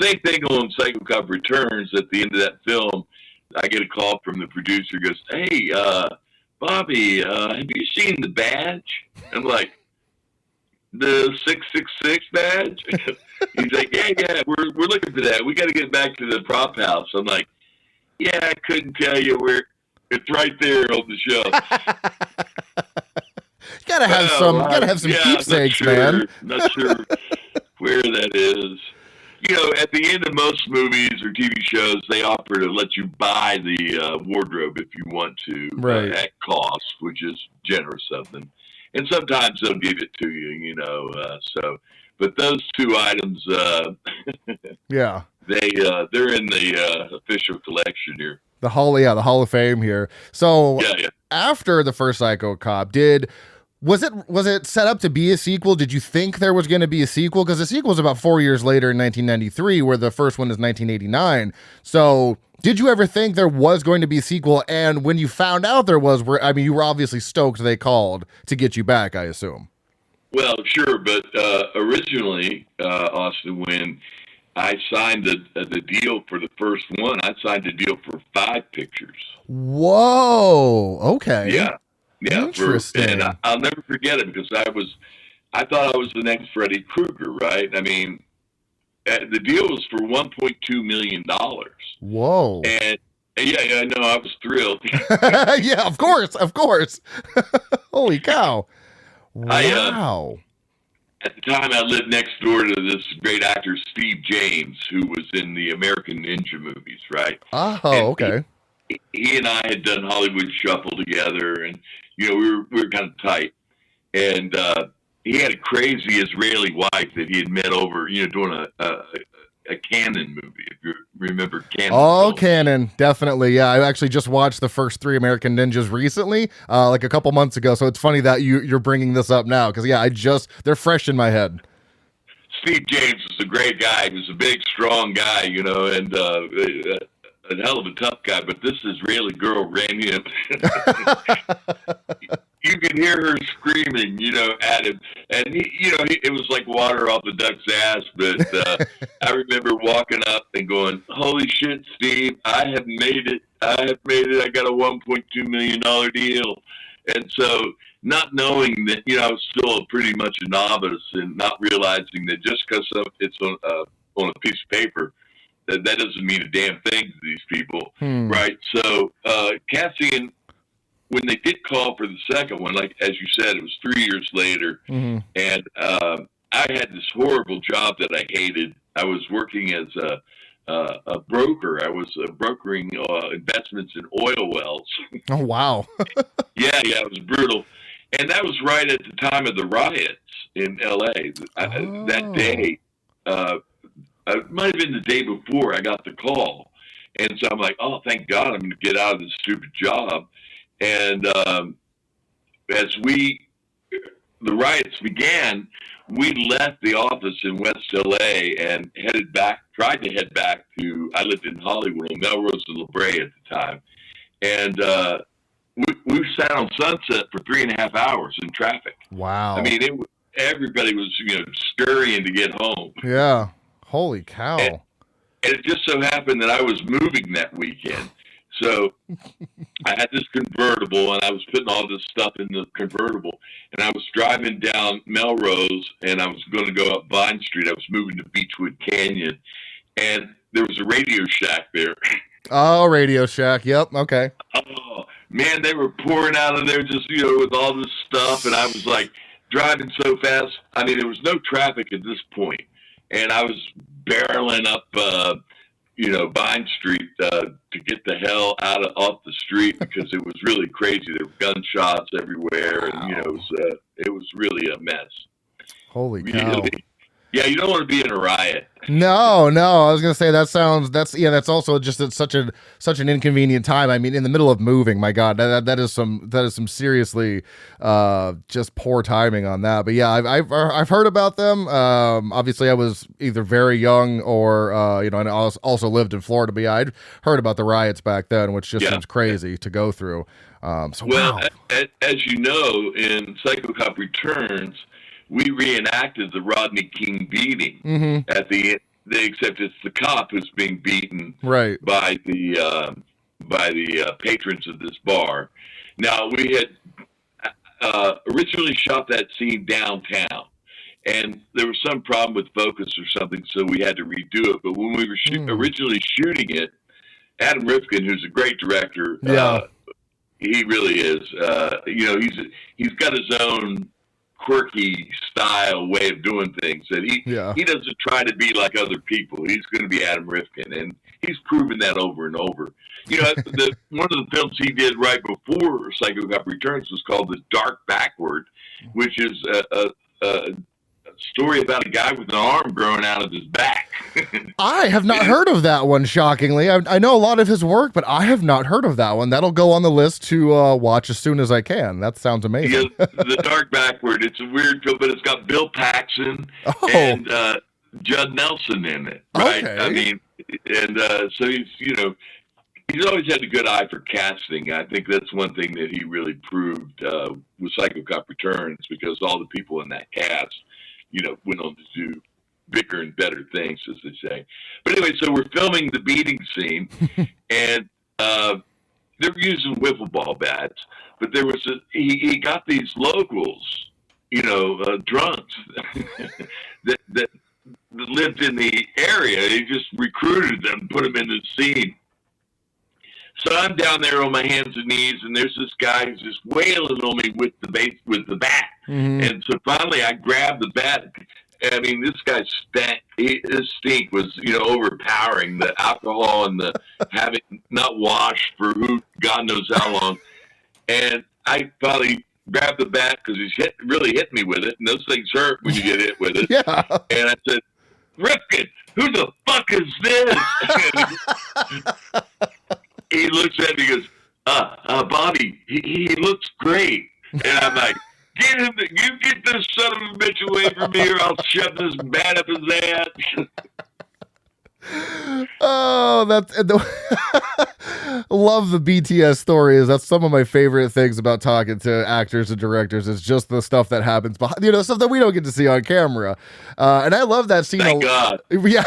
Same thing on Psycho Cop Returns. At the end of that film, I get a call from the producer. Goes, "Hey, Bobby, have you seen the badge?" I'm like, "The 666 badge?" He's like, "Yeah, we're looking for that. We got to get back to the prop house." I'm like, "Yeah, I couldn't tell you where. It's right there on the shelf." Gotta have some keepsakes, man. Not sure where that is. At the end of most movies or TV shows, they offer to let you buy the wardrobe if you want to, right, at cost, which is generous of them. And sometimes they'll give it to you, but those two items, yeah, they're in the official collection here. The Hall of Fame here. So after the first Psycho Cop, was it set up to be a sequel? Did you think there was going to be a sequel? Because the sequel was about 4 years later in 1993, where the first one is 1989. So did you ever think there was going to be a sequel? And when you found out there was, you were obviously stoked they called to get you back, I assume. Well, sure. But originally, Austin, when I signed the deal for the first one, I signed a deal for 5 pictures. Whoa. Okay. Yeah. Interesting. And I'll never forget it because I thought I was the next Freddy Krueger, right? I mean, the deal was for $1.2 million. Whoa. And I know, I was thrilled. Yeah, of course. Holy cow. Wow. At the time, I lived next door to this great actor, Steve James, who was in the American Ninja movies, right? Oh, okay. He and I had done Hollywood Shuffle together, and we were kind of tight. And he had a crazy Israeli wife that he had met over, doing a Cannon movie. If you remember Cannon. Oh, Cannon, definitely. Yeah, I actually just watched the first 3 American Ninjas recently, like a couple months ago. So it's funny that you're bringing this up now because they're fresh in my head. Steve James was a great guy. He was a big, strong guy, and a hell of a tough guy, but this Israeli girl ran him. You could hear her screaming, at him. And it was like water off the duck's ass. But I remember walking up and going, "Holy shit, Steve, I have made it. I got a $1.2 million deal." And so not knowing that, I was still pretty much a novice and not realizing that just because it's on a piece of paper, that doesn't mean a damn thing to these people, right? So Cassian, when they did call for the second one, like as you said, it was 3 years later, and I had this horrible job that I hated. I was working as a broker. I was brokering investments in oil wells. Oh, wow. Yeah, it was brutal. And that was right at the time of the riots in L.A. That day, it might have been the day before I got the call. And so I'm like, oh, thank God I'm going to get out of this stupid job. And as the riots began, we left the office in West LA and tried to head back to, I lived in Hollywood, Melrose and La Brea at the time. And we sat on Sunset for 3.5 hours in traffic. Wow. I mean, everybody was, scurrying to get home. Yeah. Holy cow. And it just so happened that I was moving that weekend. So I had this convertible, and I was putting all this stuff in the convertible. And I was driving down Melrose, and I was going to go up Vine Street. I was moving to Beechwood Canyon, and there was a Radio Shack there. Oh, Radio Shack. Yep. Okay. Oh, man, they were pouring out of there just, with all this stuff. And I was like driving so fast. I mean, there was no traffic at this point. And I was barreling up, Vine Street to get the hell off the street because it was really crazy. There were gunshots everywhere, and it was really a mess. Holy cow! Yeah, you don't want to be in a riot. No. I was gonna say that's also just such an inconvenient time. I mean, in the middle of moving, my God, that is some seriously just poor timing on that. But yeah, I've heard about them. Obviously, I was either very young or and I also lived in Florida. But yeah, I'd heard about the riots back then, which just seems crazy to go through. Wow. As you know, in Psycho Cop Returns, we reenacted the Rodney King beating at the end, except it's the cop who's being beaten by the patrons of this bar. Now, we had originally shot that scene downtown, and there was some problem with focus or something, so we had to redo it. But when we were originally shooting it, Adam Rifkin, who's a great director, he really is. He's got his own quirky style way of doing things that he doesn't try to be like other people. He's going to be Adam Rifkin, and he's proven that over and over. One of the films he did right before Psycho Cop Returns was called The Dark Backward, which is a story about a guy with an arm growing out of his back. I have not heard of that one, shockingly. I know a lot of his work, but I have not heard of that one. That'll go on the list to watch as soon as I can. That sounds amazing. The Dark Backward. It's a weird film, but it's got Bill Paxton and Judd Nelson in it, right? Okay. I mean, and so he's always had a good eye for casting. I think that's one thing that he really proved with Psycho Cop Returns, because all the people in that cast went on to do bigger and better things, as they say. But anyway, so we're filming the beating scene, and they're using wiffle ball bats, but there was he got these locals, drunks that lived in the area. He just recruited them, put them in the scene. So I'm down there on my hands and knees, and there's this guy who's just wailing on me with the bat. And so finally I grabbed the bat. I mean, this guy stank. His stink was, overpowering. The alcohol and the having not washed for God knows how long. And I finally grabbed the bat because he's really hit me with it. And those things hurt when you get hit with it. Yeah. And I said, Rifkin, who the fuck is this? He looks at me and goes, Bobby, he looks great. And I'm like, you get this son of a bitch away from me, or I'll shove this bat up his ass. Oh, love the BTS stories. That's some of my favorite things about talking to actors and directors, is just the stuff that happens behind, stuff that we don't get to see on camera. And I love that scene. Thank God. Yeah,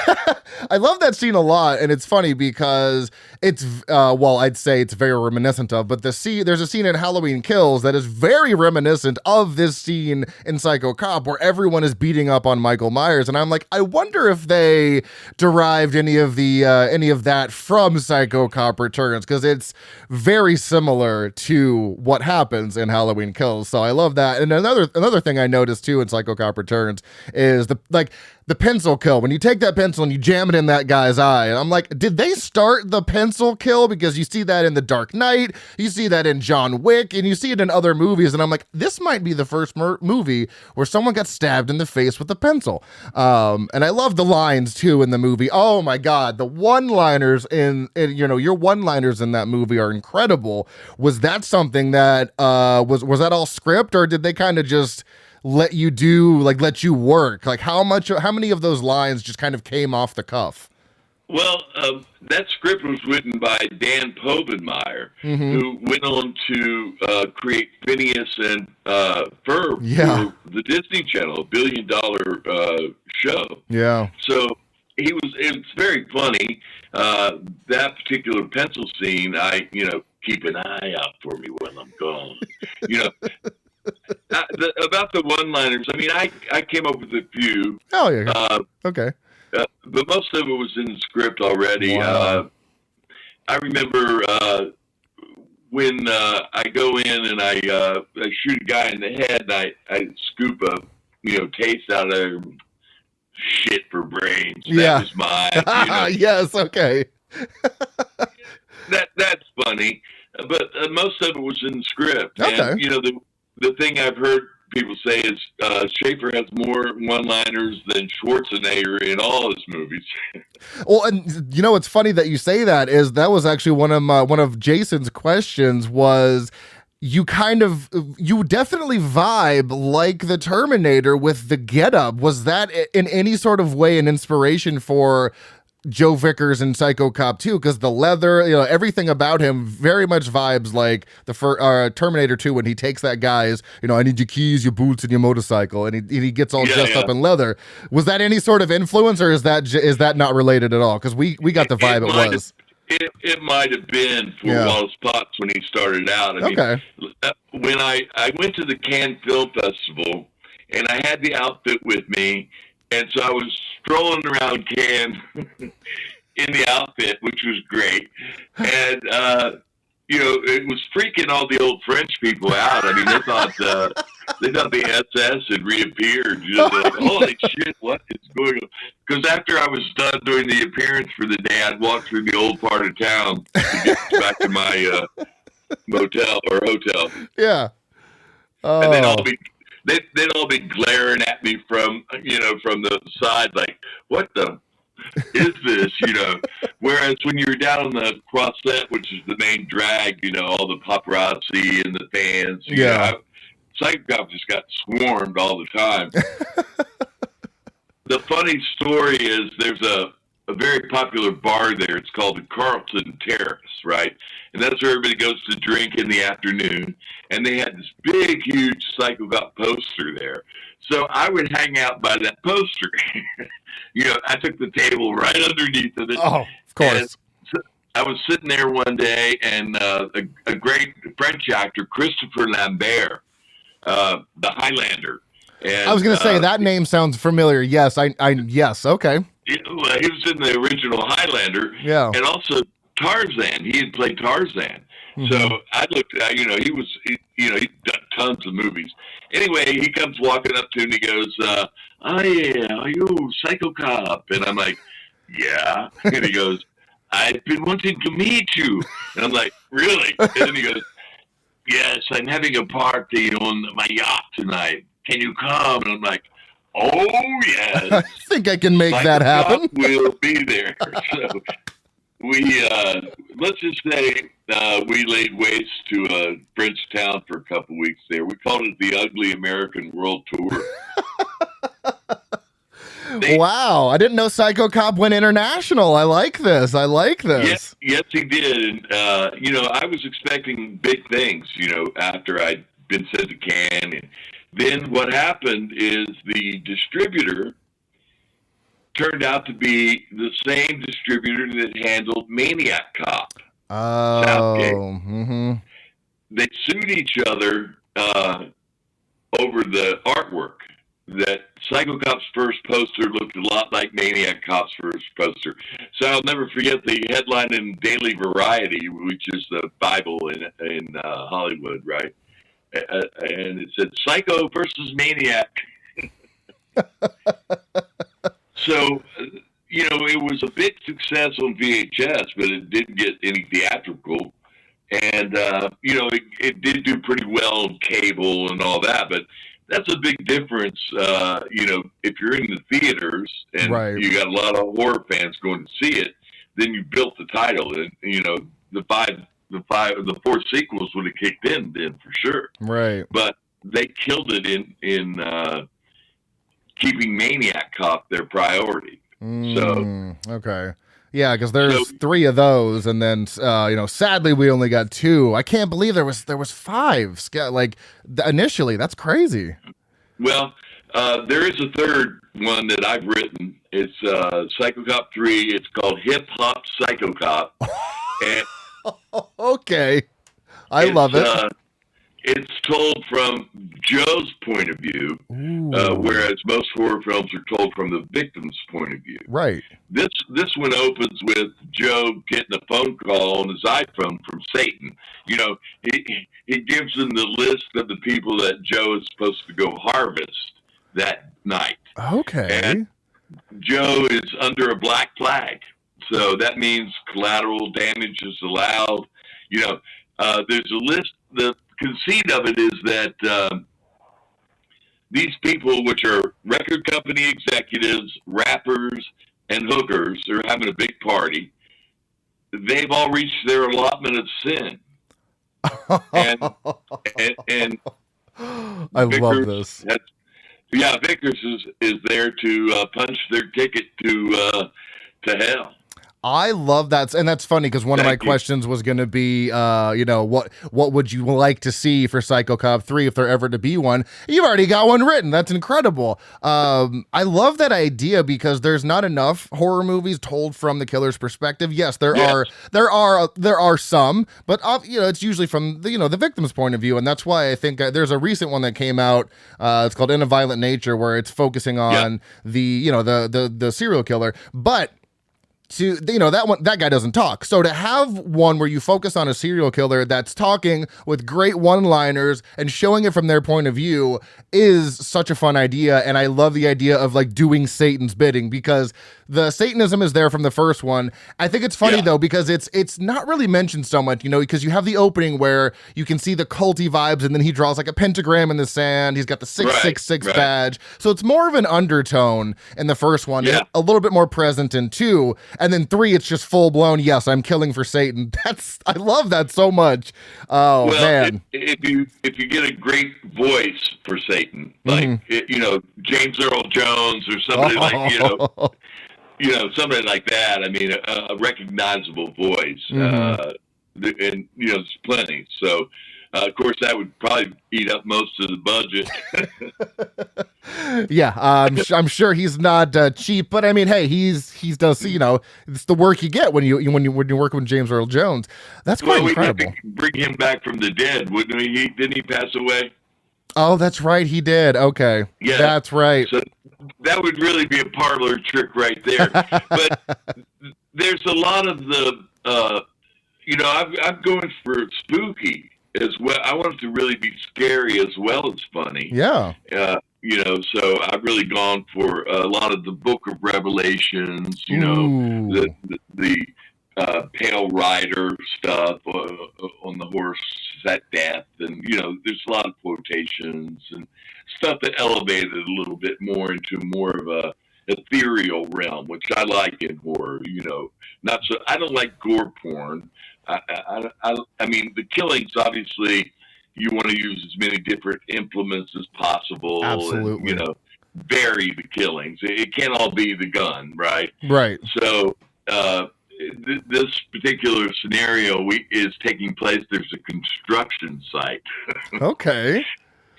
I love that scene a lot, and it's funny because it's I'd say it's very reminiscent of, but there's a scene in Halloween Kills that is very reminiscent of this scene in Psycho Cop, where everyone is beating up on Michael Myers, and I'm like, I wonder if they derived any of that from Psycho Cop Returns, because it's very similar to what happens in Halloween Kills. So I love that. And another thing I noticed too in Psycho Cop Returns is the pencil kill, when you take that pencil and you jam it in that guy's eye. And I'm like, did they start the pencil kill? Because you see that in The Dark Knight, you see that in John Wick, and you see it in other movies. And I'm like, this might be the first movie where someone got stabbed in the face with a pencil. And I love the lines too in the movie. Oh my God, the one-liners in your one-liners in that movie are incredible. Was that something that was that all script, or did they kind of just let you work? Like how many of those lines just kind of came off the cuff? Well, that script was written by Dan Povenmire, who went on to create Phineas and Ferb for the Disney Channel, a $1 billion show. Yeah. So it's very funny. That particular pencil scene, keep an eye out for me when I'm gone. About the one-liners, I mean, I came up with a few. Oh, yeah. Okay. But most of it was in the script already. Wow. I remember when I go in and I shoot a guy in the head, and I scoop a taste out of shit for brains. Yeah. That was mine. Yes. Okay. That's funny, but most of it was in the script. Okay. And the thing I've heard people say is Shafer has more one-liners than Schwarzenegger in all his movies. Well, and it's funny that you say that. Was actually one of Jason's questions was, you definitely vibe like the Terminator with the getup. Was that in any sort of way an inspiration for Joe Vickers and Psycho Cop 2? Because the leather, everything about him very much vibes like the Terminator 2 when he takes that guy's, I need your keys, your boots, and your motorcycle, and he gets all dressed up in leather. Was that any sort of influence, or is that not related at all? Because we got the vibe it was. It might have been for Wallace Potts when he started out. I mean, when I went to the Cannes Film Festival, and I had the outfit with me, and so I was strolling around Cannes in the outfit, which was great. And, it was freaking all the old French people out. I mean, they thought the SS had reappeared. They're like, holy shit, what is going on? Because after I was done doing the appearance for the day, I'd walk through the old part of town to get back to my motel or hotel. Yeah. Oh. And then they'd all be glaring at me from the side, like, what the is this, Whereas when you're down on the Croisette, which is the main drag, all the paparazzi and the fans, Psycho Cop just got swarmed all the time. The funny story is there's a very popular bar there. It's called the Carlton Terrace, right? And that's where everybody goes to drink in the afternoon. And they had this big, huge Psycho Cop poster there. So I would hang out by that poster. I took the table right underneath of it. Oh, of course. So I was sitting there one day, and a great French actor, Christopher Lambert, the Highlander. And, I was going to say, that name sounds familiar. Yes, yes, okay. He was in the original Highlander. Yeah. And also Tarzan. He had played Tarzan. Mm-hmm. So I looked at, he'd done tons of movies. Anyway, he comes walking up to me and he goes, oh yeah, are you Psycho Cop? And I'm like, yeah. And he goes, I've been wanting to meet you. And I'm like, really? And then he goes, yes, I'm having a party on my yacht tonight. Can you come? And I'm like, oh yes. I think I can make that happen. We'll be there. So we, let's just say, we laid waste to a French town for a couple weeks there. We called it the Ugly American World Tour. Wow, I didn't know Psycho Cop went international. I like this. Yes, he did. And, I was expecting big things, after I'd been sent to Cannes. And then what happened is the distributor turned out to be the same distributor that handled Maniac Cop. Oh, mm-hmm. They sued each other over the artwork. That Psycho Cop's first poster looked a lot like Maniac Cop's first poster. So I'll never forget the headline in Daily Variety, which is the Bible in Hollywood, right? And it said, Psycho versus Maniac. So, it was a big success on VHS, but it didn't get any theatrical. And, it did do pretty well on cable and all that, but that's a big difference. If you're in the theaters and Right. you got a lot of horror fans going to see it, then you built the title, and the four sequels would have kicked in then for sure. Right. But they killed it in keeping Maniac Cop their priority. Okay. Yeah, because there's 3 of those, and then sadly we only got 2. I can't believe there was 5. Like initially, that's crazy. Well, there is a third one that I've written. It's Psycho Cop 3. It's called Hip Hop Psycho Cop. And okay, I love it. It's told from Joe's point of view, whereas most horror films are told from the victim's point of view. Right. This one opens with Joe getting a phone call on his iPhone from Satan. He gives him the list of the people that Joe is supposed to go harvest that night. Okay. And Joe is under a black flag, so that means collateral damage is allowed. There's a list. The conceit of it is that these people, which are record company executives, rappers, and hookers, are having a big party. They've all reached their allotment of sin. and I Vickers love this. Vickers is there to punch their ticket to hell. I love that, and that's funny because one of my questions was going to be, what would you like to see for Psycho Cop 3 if there ever to be one? You've already got one written. That's incredible. I love that idea because there's not enough horror movies told from the killer's perspective. Yes, there are some, but it's usually from the victim's point of view, and that's why I think there's a recent one that came out. It's called In a Violent Nature, where it's focusing on the serial killer, but. That guy doesn't talk. So to have one where you focus on a serial killer that's talking with great one-liners and showing it from their point of view is such a fun idea. And I love the idea of like doing Satan's bidding because the Satanism is there from the first one. I think it's funny though, because it's not really mentioned so much, because you have the opening where you can see the culty vibes and then he draws like a pentagram in the sand. He's got the 666 badge. So it's more of an undertone in the first one, a little bit more present in 2. And then 3, it's just full blown. Yes, I'm killing for Satan. I love that so much. Oh man! If you get a great voice for Satan, like James Earl Jones or somebody somebody like that. I mean, a recognizable voice, and there's plenty. So. Of course, that would probably eat up most of the budget. I'm sure he's not cheap, but I mean, hey, he's does it's the work you get when you work with James Earl Jones. That's quite incredible. We'd have to bring him back from the dead, wouldn't we? Didn't he pass away? Oh, that's right, he did. Okay, yeah, that's right. So that would really be a parlor trick right there. But there's a lot of the, I'm going for spooky. As well, I want it to really be scary as well as funny. Yeah. So I've really gone for a lot of the Book of Revelations. The Pale Rider stuff on the horse at death, and there's a lot of quotations and stuff that elevated it a little bit more into more of a ethereal realm, which I like in horror. Not so. I don't like gore porn. I mean, the killings, obviously, you want to use as many different implements as possible. Absolutely. And, vary the killings. It can't all be the gun, right? Right. So this particular scenario is taking place. There's a construction site. Okay.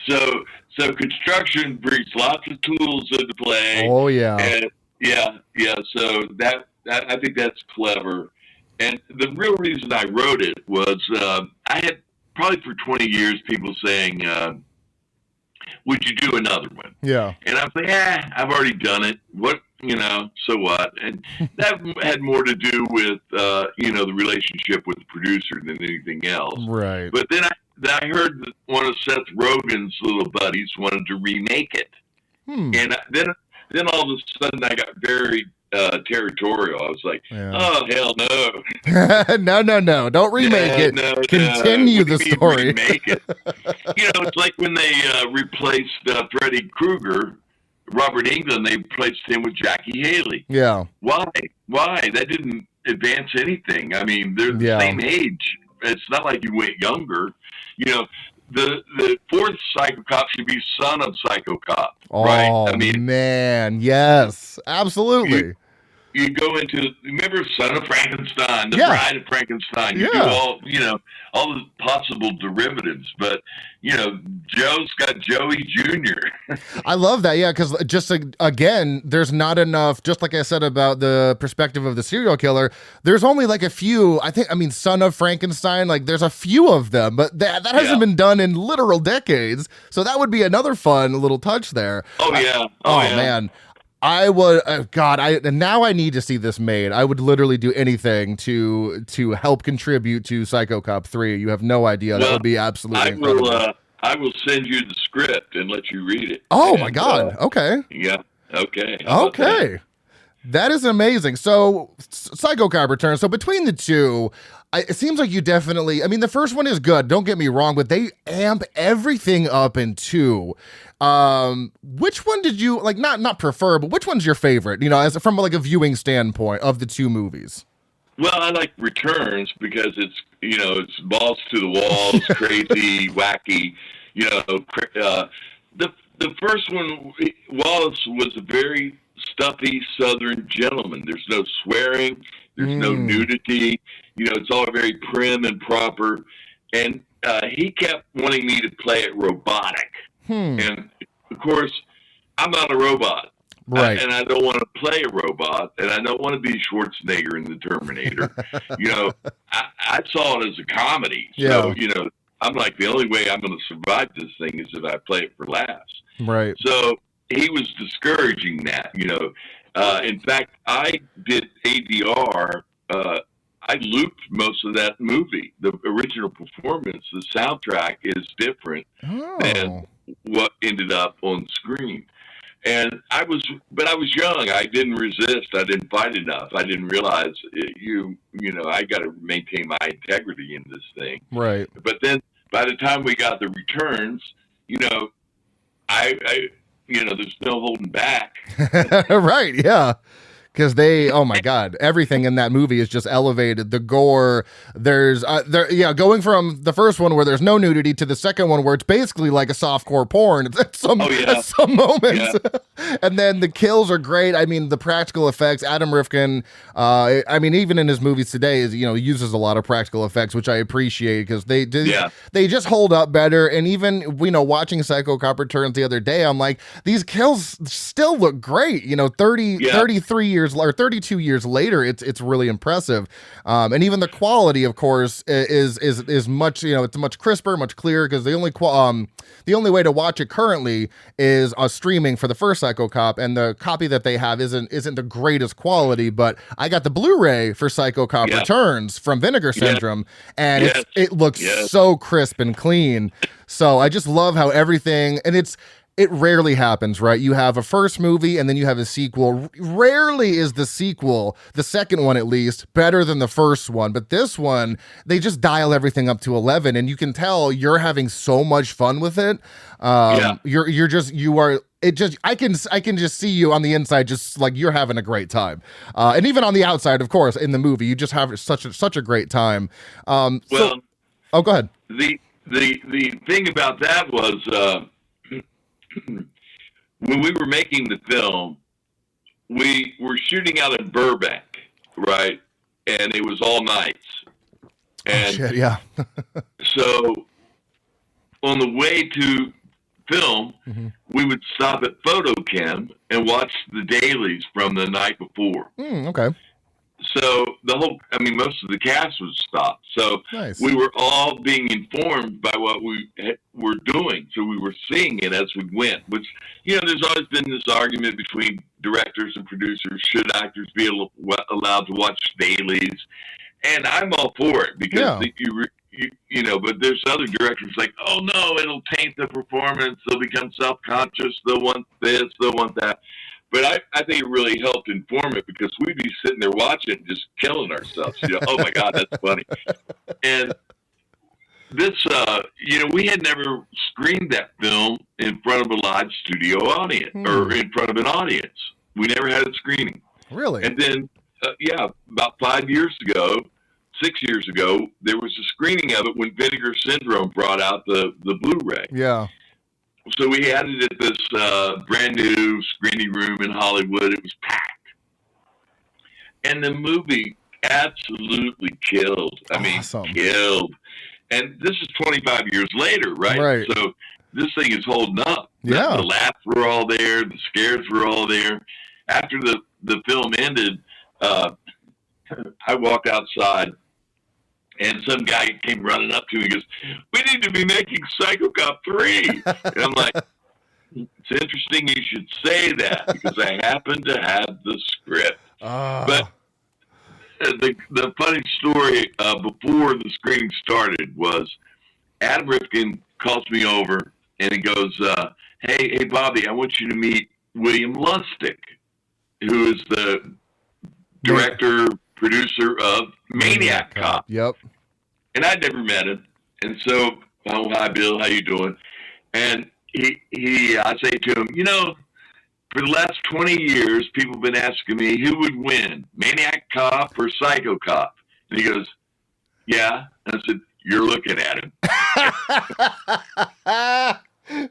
So construction brings lots of tools into play. Oh, yeah. And so that I think that's clever. And the real reason I wrote it was I had probably for 20 years people saying, would you do another one? Yeah. And I was like, I've already done it. What, so what? And that had more to do with, the relationship with the producer than anything else. Right. But then I heard that one of Seth Rogen's little buddies wanted to remake it. And then then all of a sudden I got very territorial. I was like, oh, hell no. No. Don't remake it. No, Continue the story. Remake it. It's like when they replaced Freddy Krueger, Robert Englund, they replaced him with Jackie Haley. Yeah. Why? That didn't advance anything. I mean, they're the same age. It's not like you went younger. The fourth Psycho Cop should be son of Psycho Cop, right? I mean, man, yes, absolutely. You go into, remember Son of Frankenstein, the Bride of Frankenstein. You do all the possible derivatives, but Joe's got Joey Jr. I love that, because just again, there's not enough. Just like I said about the perspective of the serial killer, there's only like a few. Son of Frankenstein, like there's a few of them, but that hasn't been done in literal decades. So that would be another fun little touch there. Oh yeah. Man. I would, now I need to see this made. I would literally do anything to help contribute to Psycho Cop 3. You have no idea. That would be absolutely incredible. I will send you the script and let you read it. Oh, my God. Okay. Yeah. Okay. Okay. That is amazing. So, Psycho Cop Returns. So, between the two, it seems like you definitely, the first one is good, don't get me wrong, but they amp everything up in 2. Which one did you, not prefer, but which one's your favorite, as from a viewing standpoint of the 2 movies? Well, I like Returns because it's, it's balls to the walls, crazy, wacky, the first one, Wallace was a very stuffy Southern gentleman. There's no swearing. There's no nudity. It's all very prim and proper. And he kept wanting me to play it robotic. And, of course, I'm not a robot. Right. And I don't want to play a robot. And I don't want to be Schwarzenegger in The Terminator. I saw it as a comedy. So, I'm like, the only way I'm going to survive this thing is if I play it for laughs. Right. So he was discouraging that, in fact, I did ADR. I looped most of that movie. The original performance, the soundtrack is different than what ended up on screen. And I was young. I didn't resist. I didn't fight enough. I didn't realize I got to maintain my integrity in this thing. Right. But then by the time we got the returns, I there's no holding back. Right. Yeah. Because oh my God, everything in that movie is just elevated. The gore, there's, going from the first one where there's no nudity to the second one where it's basically like a softcore porn at some moments. Yeah. And then the kills are great. The practical effects, Adam Rifkin, even in his movies today, uses a lot of practical effects, which I appreciate because they just hold up better. And even, watching Psycho Cop Returns the other day, I'm like, these kills still look great. 33 years or 32 years later, it's really impressive. And even the quality, of course, is much, it's much crisper, much clearer because the only way to watch it currently is streaming for the first Psycho Cop, and the copy that they have isn't the greatest quality, but I got the Blu-ray for Psycho Cop Returns from Vinegar Syndrome, and it looks so crisp and clean. So I just love how everything, and it rarely happens, right? You have a first movie and then you have a sequel. Rarely is the sequel, the second one at least, better than the first one. But this one, they just dial everything up to 11, and you can tell you're having so much fun with it. I can just see you on the inside, just like you're having a great time. And even on the outside, of course, in the movie, you just have such a great time. Go ahead. The thing about that was, when we were making the film, we were shooting out in Burbank, right? And it was all nights. And so on the way to film, we would stop at Photochem and watch the dailies from the night before. Okay. So most of the cast was stopped. So we were all being informed by what we were doing. So we were seeing it as we went, which, there's always been this argument between directors and producers. Should actors be allowed to watch dailies? And I'm all for it because but there's other directors like, oh no, it'll taint the performance. They'll become self-conscious. They'll want this, they'll want that. But I think it really helped inform it because we'd be sitting there watching, just killing ourselves. Oh my God, that's funny. And this, we had never screened that film in front of a live studio audience or in front of an audience. We never had a screening. Really? And then, about 6 years ago, there was a screening of it when Vinegar Syndrome brought out the Blu-ray. Yeah. So we had it at this brand new screening room in Hollywood. It was packed. And the movie absolutely killed. Killed. And this is 25 years later, right? Right. So this thing is holding up. Yeah. The laughs were all there. The scares were all there. After the film ended, I walked outside, and some guy came running up to me and goes, "We need to be making Psycho Cop 3." And I'm like, "It's interesting you should say that because I happen to have the script." But the funny story before the screening started was Adam Rifkin calls me over and he goes, hey, Bobby, I want you to meet William Lustig, who is the director, producer of Maniac Cop. Yep. And I'd never met him. And so, oh, hi, Bill, how you doing? And I say to him, for the last 20 years, people have been asking me who would win, Maniac Cop or Psycho Cop? And he goes, yeah. And I said, you're looking at him.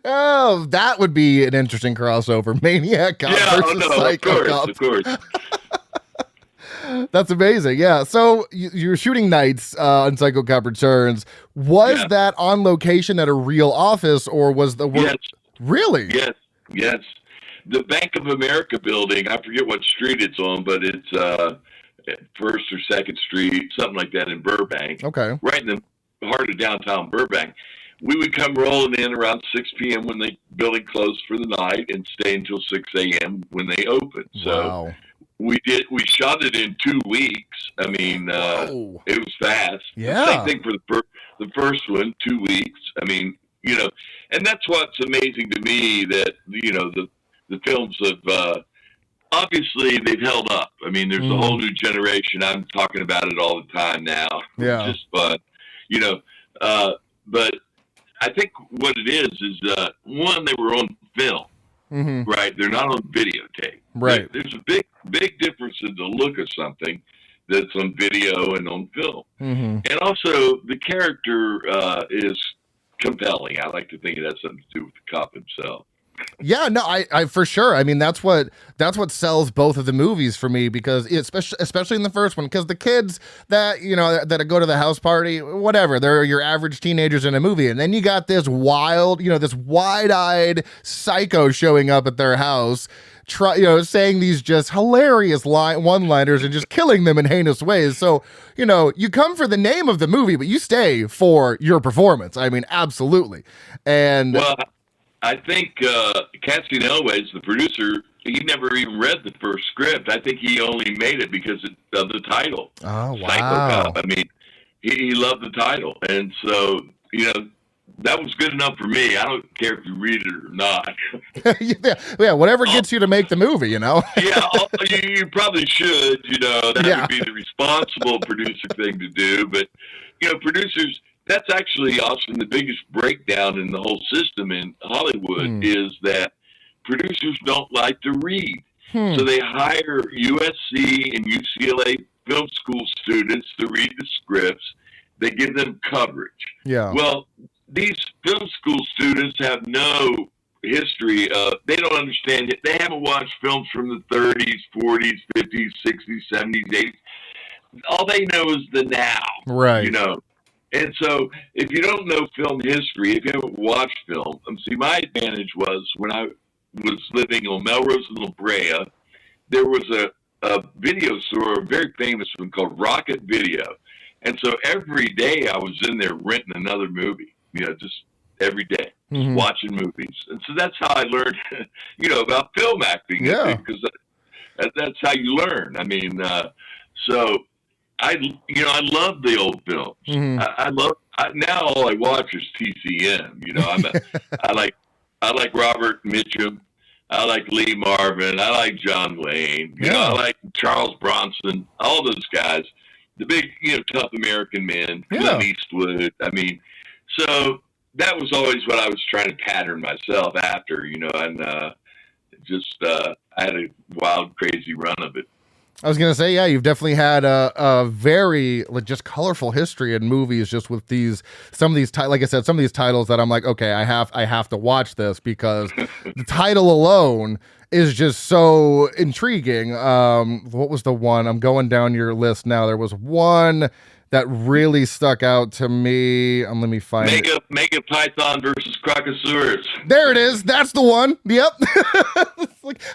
Oh, that would be an interesting crossover. Maniac Cop versus Psycho Cop. Of course. That's amazing. Yeah. So you're shooting nights on Psycho Cop Returns. Was that on location at a real office or was the work? Yes. Really? Yes. The Bank of America building, I forget what street it's on, but it's First or Second Street, something like that in Burbank. Okay. Right in the heart of downtown Burbank. We would come rolling in around 6 p.m. when the building closed for the night and stay until 6 a.m. when they opened. So we shot it in 2 weeks. I mean, it was fast. Yeah. Same thing for the first one, 2 weeks. I mean, and that's what's amazing to me that, the films have, obviously they've held up. I mean, there's a whole new generation. I'm talking about it all the time now. Yeah. It's just fun, but I think what it is one, they were on film, right? They're not on videotape. Right. There's a big difference in the look of something that's on video and on film. And also the character is compelling. I like to think it has something to do with the cop himself. Yeah, no, I for sure. I mean, that's what sells both of the movies for me because especially in the first one, because the kids that that go to the house party, whatever, they're your average teenagers in a movie, and then you got this wild, this wide-eyed psycho showing up at their house, saying these just hilarious one-liners and just killing them in heinous ways. So you come for the name of the movie, but you stay for your performance. I mean, absolutely, and. Well, I think Cassie Elway's the producer. He never even read the first script. I think he only made it because of the title. Oh, wow. Psycho Cop. I mean, he loved the title. And so, that was good enough for me. I don't care if you read it or not. yeah, whatever gets you to make the movie, Yeah, you probably should, that would be the responsible producer thing to do. But, producers... That's actually often the biggest breakdown in the whole system in Hollywood is that producers don't like to read. So they hire USC and UCLA film school students to read the scripts. They give them coverage. Yeah. Well, these film school students have no history of, they don't understand it. They haven't watched films from the 30s, 40s, 50s, 60s, 70s, 80s. All they know is the now. Right. And so if you don't know film history, if you haven't watched film, see, my advantage was when I was living on Melrose and La Brea, there was a video store, a very famous one called Rocket Video. And so every day I was in there renting another movie, just every day, just watching movies. And so that's how I learned, about film acting. Yeah. Because that's how you learn. I mean, so... I love the old films. Now all I watch is TCM. I like Robert Mitchum. I like Lee Marvin. I like John Wayne. You know, I like Charles Bronson. All those guys, the big, tough American men. Clint Eastwood. I mean, so that was always what I was trying to pattern myself after. And I had a wild, crazy run of it. I was gonna say, yeah, you've definitely had a very just colorful history in movies, just with some of these like I said, some of these titles that I'm like, okay, I have to watch this because the title alone is just so intriguing. What was the one? I'm going down your list now. There was one that really stuck out to me. Let me find it. Mega Python versus Crocosaurus. There it is. That's the one. Yep.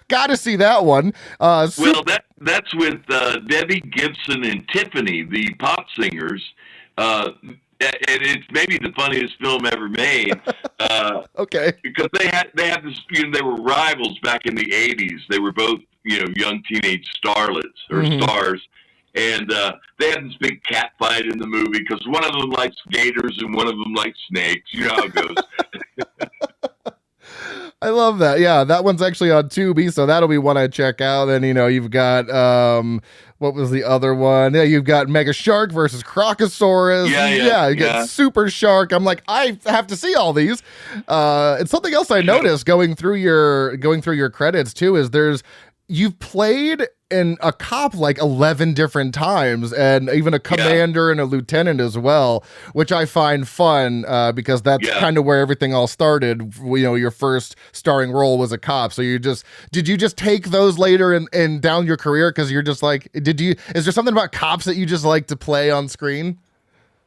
Got to see that one. Well, that's with Debbie Gibson and Tiffany, the pop singers. And it's maybe the funniest film ever made. Okay. Because they had this, they were rivals back in the 80s. They were both, young teenage starlets or stars. And they had this big cat fight in the movie because one of them likes gators and one of them likes snakes. You know how it goes. I love that. Yeah, that one's actually on Tubi, so that'll be one I check out. And, you've got, what was the other one? Yeah, you've got Mega Shark versus Crocosaurus. Yeah, you got Super Shark. I'm like, I have to see all these. And something else I noticed going through your credits, too, is you've played in a cop like 11 different times, and even a commander and a lieutenant as well, which I find fun because that's kind of where everything all started. Your first starring role was a cop. So did you just take those later and down your career? Because you're just like, is there something about cops that you just like to play on screen?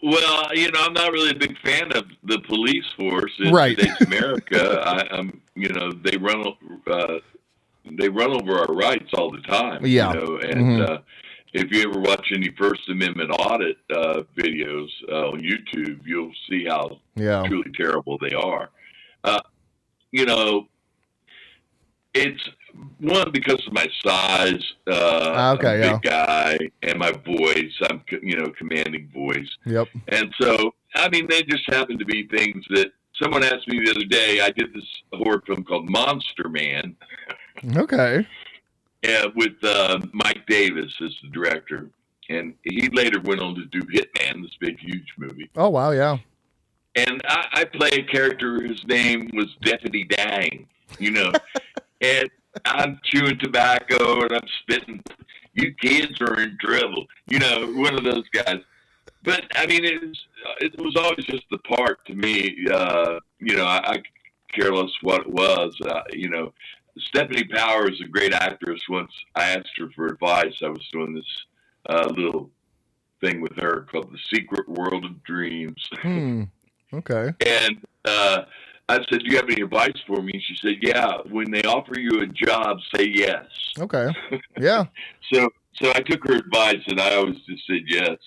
Well, I'm not really a big fan of the police force in today's America. They run over our rights all the time. Yeah. If you ever watch any First Amendment audit videos on YouTube, you'll see how truly terrible they are. It's one because of my size. I'm a big guy, and my voice. I'm commanding voice. Yep. And so, they just happen to be things that someone asked me the other day. I did this horror film called Monster Man. Okay. Yeah, with Mike Davis as the director, and he later went on to do Hitman, this big, huge movie. Oh wow, yeah. And I play a character whose name was Deputy Dang, and I'm chewing tobacco and I'm spitting. You kids are in trouble, one of those guys. But it was always just the part to me. I could care less what it was. Stephanie Power is a great actress. Once I asked her for advice, I was doing this little thing with her called The Secret World of Dreams. Okay. And I said, do you have any advice for me? And she said, yeah, when they offer you a job, say yes. Okay. Yeah. So I took her advice, and I always just said yes.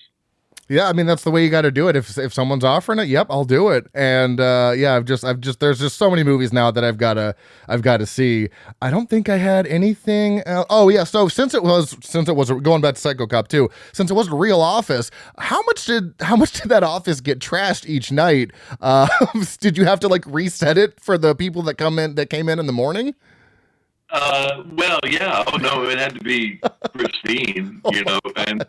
Yeah, that's the way you got to do it. If someone's offering it, yep, I'll do it. And I've just there's just so many movies now that I've got to see. I don't think I had anything else. Oh yeah, so since it was going back to Psycho Cop 2, since it was a real office, how much did that office get trashed each night? Did you have to reset it for the people that came in in the morning? Well, yeah. Oh no, it had to be pristine, and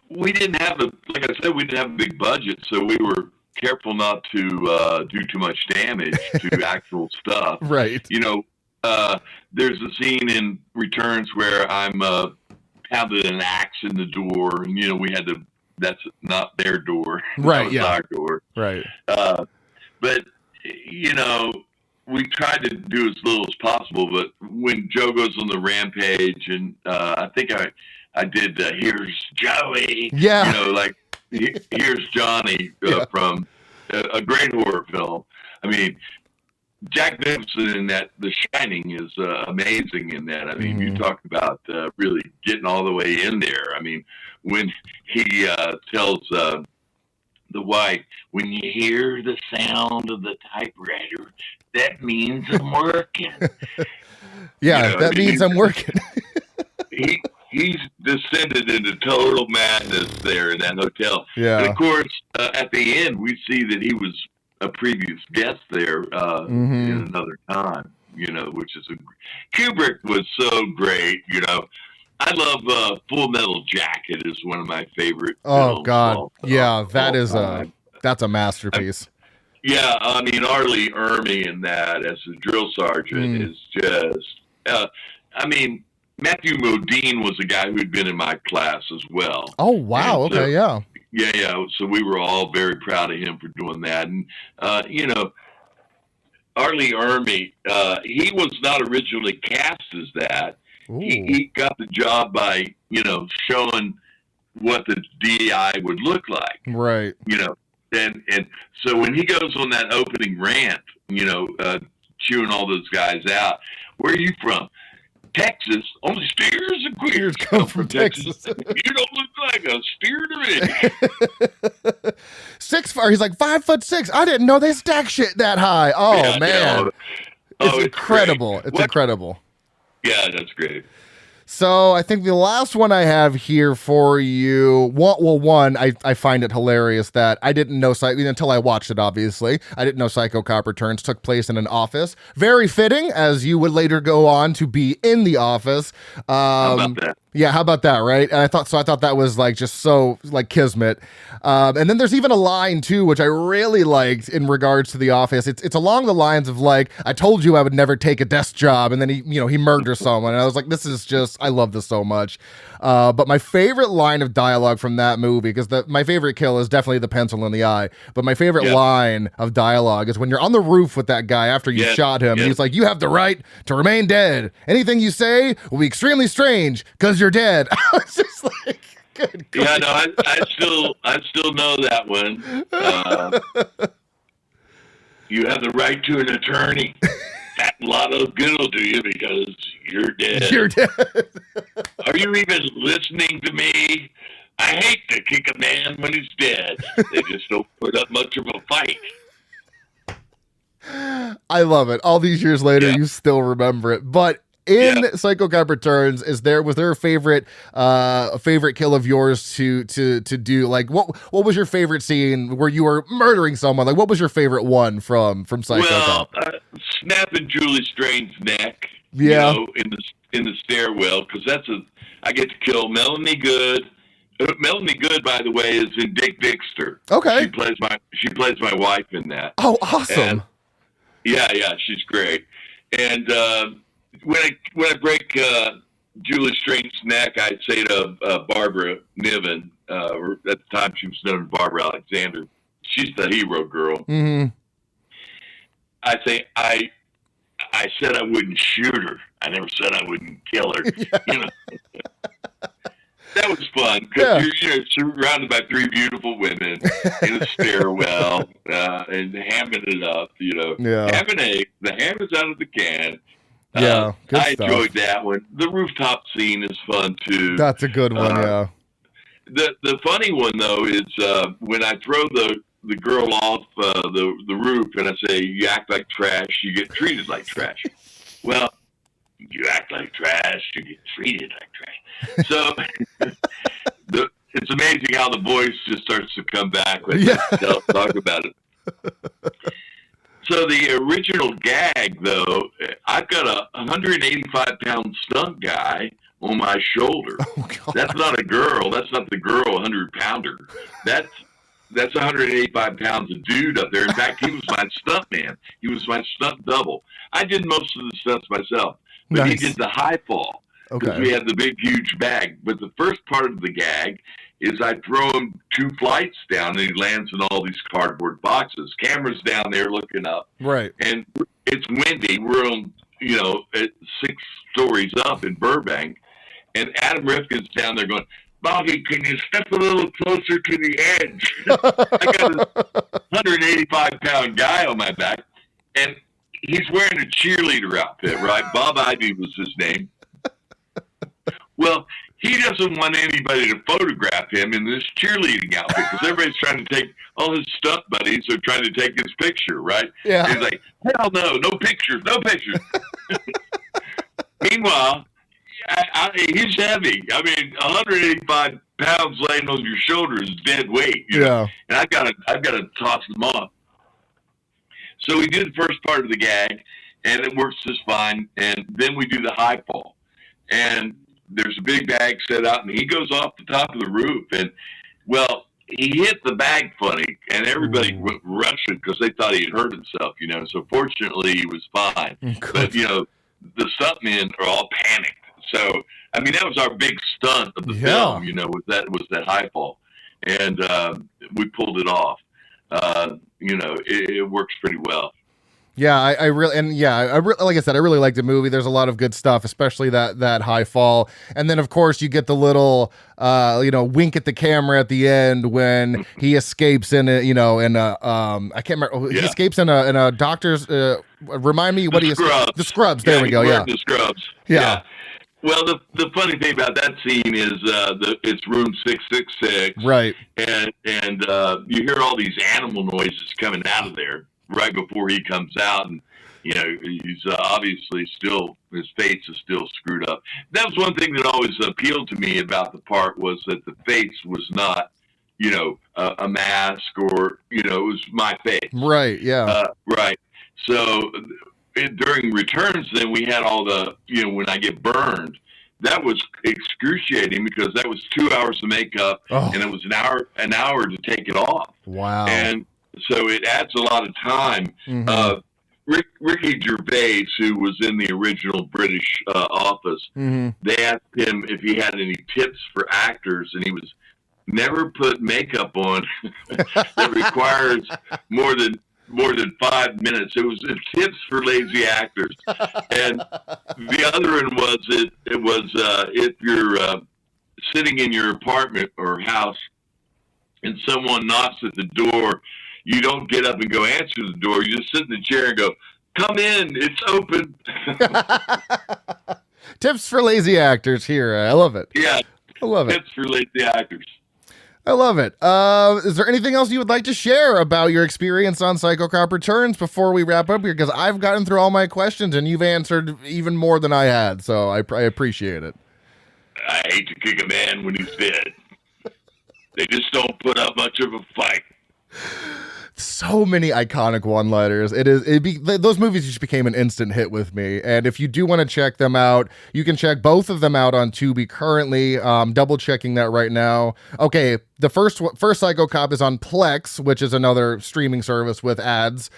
we didn't have like I said, we didn't have a big budget, so we were careful not to do too much damage to actual stuff. Right. There's a scene in Returns where I'm pounded an axe in the door, and we had to. That's not their door. Right. That was our door. Right. But we tried to do as little as possible. But when Joe goes on the rampage, and I think I did Here's Joey. Yeah. Here's Johnny from a great horror film. Jack Nicholson in that The Shining is amazing in that. You talk about really getting all the way in there. When he tells the wife, when you hear the sound of the typewriter, that means I'm working. That means I'm working. He's descended into total madness there in that hotel. Yeah. And of course, at the end, we see that he was a previous guest there in another time. which is Kubrick was so great. I love Full Metal Jacket is one of my favorite. Oh God, yeah, that's a masterpiece. I mean, Arlie Ermy in that as a drill sergeant is just. I mean, Matthew Modine was a guy who'd been in my class as well. Oh wow, and, okay, yeah. Yeah. So we were all very proud of him for doing that, and Arlie Ermy, he was not originally cast as that. He got the job by, showing what the DEI would look like. Right. And so when he goes on that opening rant, chewing all those guys out, where are you from? Texas. Only steers and queers come from Texas. You don't look like a steer to me. 6'4". He's like 5'6". I didn't know they stack shit that high. Oh yeah, man. It's incredible. It's incredible. Yeah, that's great. So I think the last one I have here for you, I find it hilarious that I didn't know until I watched it, obviously. I didn't know Psycho Cop Returns took place in an office. Very fitting, as you would later go on to be in the office. How about that? Yeah, how about that, right? And I thought that was like just so like kismet. And then there's even a line too, which I really liked in regards to The Office. It's along the lines of like, I told you I would never take a desk job, and then he murders someone, and I was like, this is just, I love this so much. But my favorite line of dialogue from that movie, because my favorite kill is definitely the pencil in the eye, but my favorite line of dialogue is when you're on the roof with that guy after you shot him, and he's like, you have the right to remain dead. Anything you say will be extremely strange because you're dead. I was just like, good. Yeah, no, I still know that one. You have the right to an attorney. That a lot of good will do you because you're dead. You're dead. Are you even listening to me? I hate to kick a man when he's dead. They just don't put up much of a fight. I love it. All these years later, you still remember it. But in Psycho Cop Returns, was there a favorite kill of yours to do? Like, what was your favorite scene where you were murdering someone? Like, what was your favorite one from Psycho Cop? Snapping Julie Strain's neck. Yeah. In the stairwell, because I get to kill Melanie Good. Melanie Good, by the way, is in Dick Dixter. Okay. She plays my wife in that. Oh, awesome. And, yeah, she's great. And when I break Julie Strain's neck, I say to Barbara Niven, or at the time she was known as Barbara Alexander. She's the hero girl. Mm-hmm. I say I said I wouldn't shoot her. I never said I wouldn't kill her. Yeah. That was fun because you're surrounded by three beautiful women in a stairwell and hamming it up. The ham is out of the can. Yeah, good I stuff. enjoyed that one. The rooftop scene is fun too. That's a good one. Yeah. The funny one though is when I throw the girl off the roof and I say, you act like trash, you get treated like trash. Well, you act like trash, you get treated like trash. So it's amazing how the voice just starts to come back when they'll talk about it. So the original gag, though, I've got a 185-pound stunt guy on my shoulder. Oh, that's not a girl. That's not the girl 100-pounder. That's 185 pounds of dude up there. In fact, he was my stunt man. He was my stunt double. I did most of the stunts myself, but he did the high fall because we had the big, huge bag. But the first part of the gag is I throw him 2 flights down, and he lands in all these cardboard boxes. Camera's down there looking up. Right. And it's windy. We're on, at 6 stories up in Burbank, and Adam Rifkin's down there going, Bobby, can you step a little closer to the edge? I got a 185-pound guy on my back, and he's wearing a cheerleader outfit, right? Bob Ivy was his name. Well, he doesn't want anybody to photograph him in this cheerleading outfit because everybody's trying to take, all his stunt buddies are trying to take his picture, right? Yeah. And he's like, hell no pictures. Meanwhile, he's heavy. I mean, 185 pounds laying on your shoulder is dead weight. You know? And I've got to toss them off. So we did the first part of the gag, and it works just fine. And then we do the high fall, and there's a big bag set out, and he goes off the top of the roof, and well, he hit the bag funny, and everybody went rushing because they thought he had hurt himself, So fortunately, he was fine. But the stuntmen are all panicked. So I mean, that was our big stunt of the film. Was that high fall, and we pulled it off. It works pretty well. Yeah, I really like I said, I really liked the movie. There's a lot of good stuff, especially that high fall, and then of course you get the little wink at the camera at the end when he escapes in a I can't remember. He escapes in a doctor's. Remind me what the scrubs. There we go. Yeah, the scrubs. Yeah. Well, the funny thing about that scene is it's room 666, right? And you hear all these animal noises coming out of there right before he comes out, and he's obviously his face is still screwed up. That was one thing that always appealed to me about the part, was that the face was not a mask, or it was my face, right? Yeah, right. So during returns, then we had all the when I get burned, that was excruciating because that was 2 hours of makeup, and it was an hour to take it off. Wow. And so it adds a lot of time. Mm-hmm. Ricky Gervais, who was in the original British Office, they asked him if he had any tips for actors, and he was never put makeup on that requires more than 5 minutes. It was tips for lazy actors. And the other one was if you're sitting in your apartment or house and someone knocks at the door, you don't get up and go answer the door. You just sit in the chair and go, "Come in, it's open." Tips for lazy actors here. I love it. Yeah, I love it. Tips for lazy actors. I love it. Is there anything else you would like to share about your experience on Psycho Cop Returns before we wrap up here? Because I've gotten through all my questions and you've answered even more than I had, so I appreciate it. I hate to kick a man when he's dead. They just don't put up much of a fight. So many iconic one-liners. Those movies just became an instant hit with me. And if you do want to check them out, you can check both of them out on Tubi currently. Double checking that right now. Okay, the first Psycho Cop is on Plex, which is another streaming service with ads,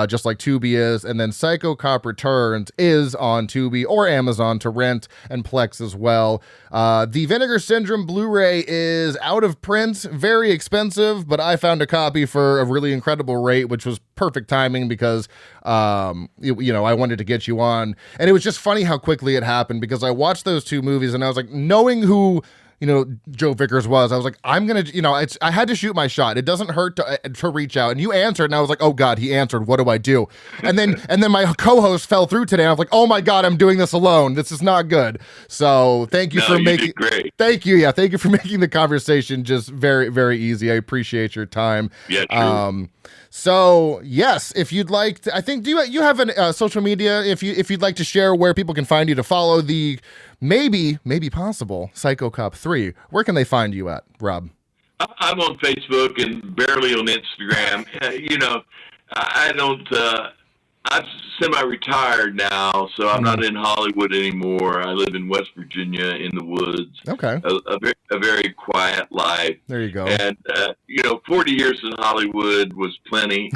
just like Tubi is. And then Psycho Cop Returns is on Tubi or Amazon to rent, and Plex as well. The Vinegar Syndrome Blu-ray is out of print, very expensive, but I found a copy for a really incredible rate, which was perfect timing because, I wanted to get you on. And it was just funny how quickly it happened because I watched those two movies and I was like, knowing who Joe Vickers was, I was like, I'm going to, I had to shoot my shot. It doesn't hurt to reach out. And you answered, and I was like, oh God, he answered. What do I do? And then my co-host fell through today. I was like, oh my God, I'm doing this alone. This is not good. So thank you for making, great. Thank you. Yeah. Thank you for making the conversation just very, very easy. I appreciate your time. Yeah. True. So yes, if you'd like to, I think, do you have a social media, if you'd like to share where people can find you to follow the maybe possible Psycho Cop 3, where can they find you at, Rob? I'm on Facebook and barely on Instagram. I don't, I'm semi-retired now, so I'm not in Hollywood anymore. I live in West Virginia in the woods. Okay. A very quiet life. There you go. And, 40 years in Hollywood was plenty.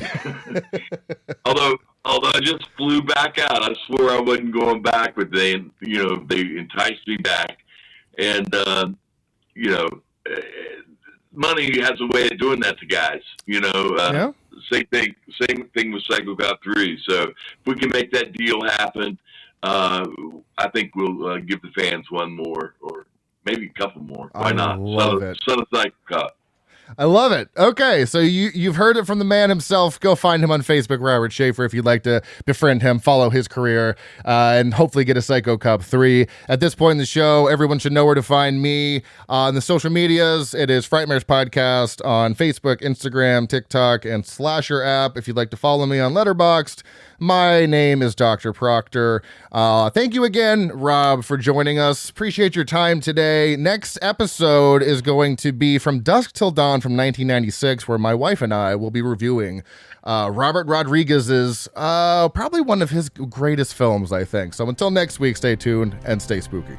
Although I just flew back out. I swore I wasn't going back, but they enticed me back. And, money has a way of doing that to guys, Yeah. Same thing with Psycho Cop 3. So if we can make that deal happen, I think we'll give the fans one more, or maybe a couple more. Why not? Love it. Son of Psycho Cop. I love it. Okay, so you've heard it from the man himself. Go find him on Facebook, Robert Shafer, if you'd like to befriend him, follow his career, and hopefully get a Psycho Cop 3. At this point in the show, everyone should know where to find me on the social medias. It is frightmarespodcast on Facebook, Instagram, TikTok, and Slasher app. If you'd like to follow me on Letterboxd, my name is Dr. Proctor. Thank you again, Rob, for joining us. Appreciate your time today. Next episode is going to be From Dusk Till Dawn, Phenomenon from 1996, where my wife and I will be reviewing Robert Rodriguez's probably one of his greatest films, I think. So until next week, stay tuned and stay spooky.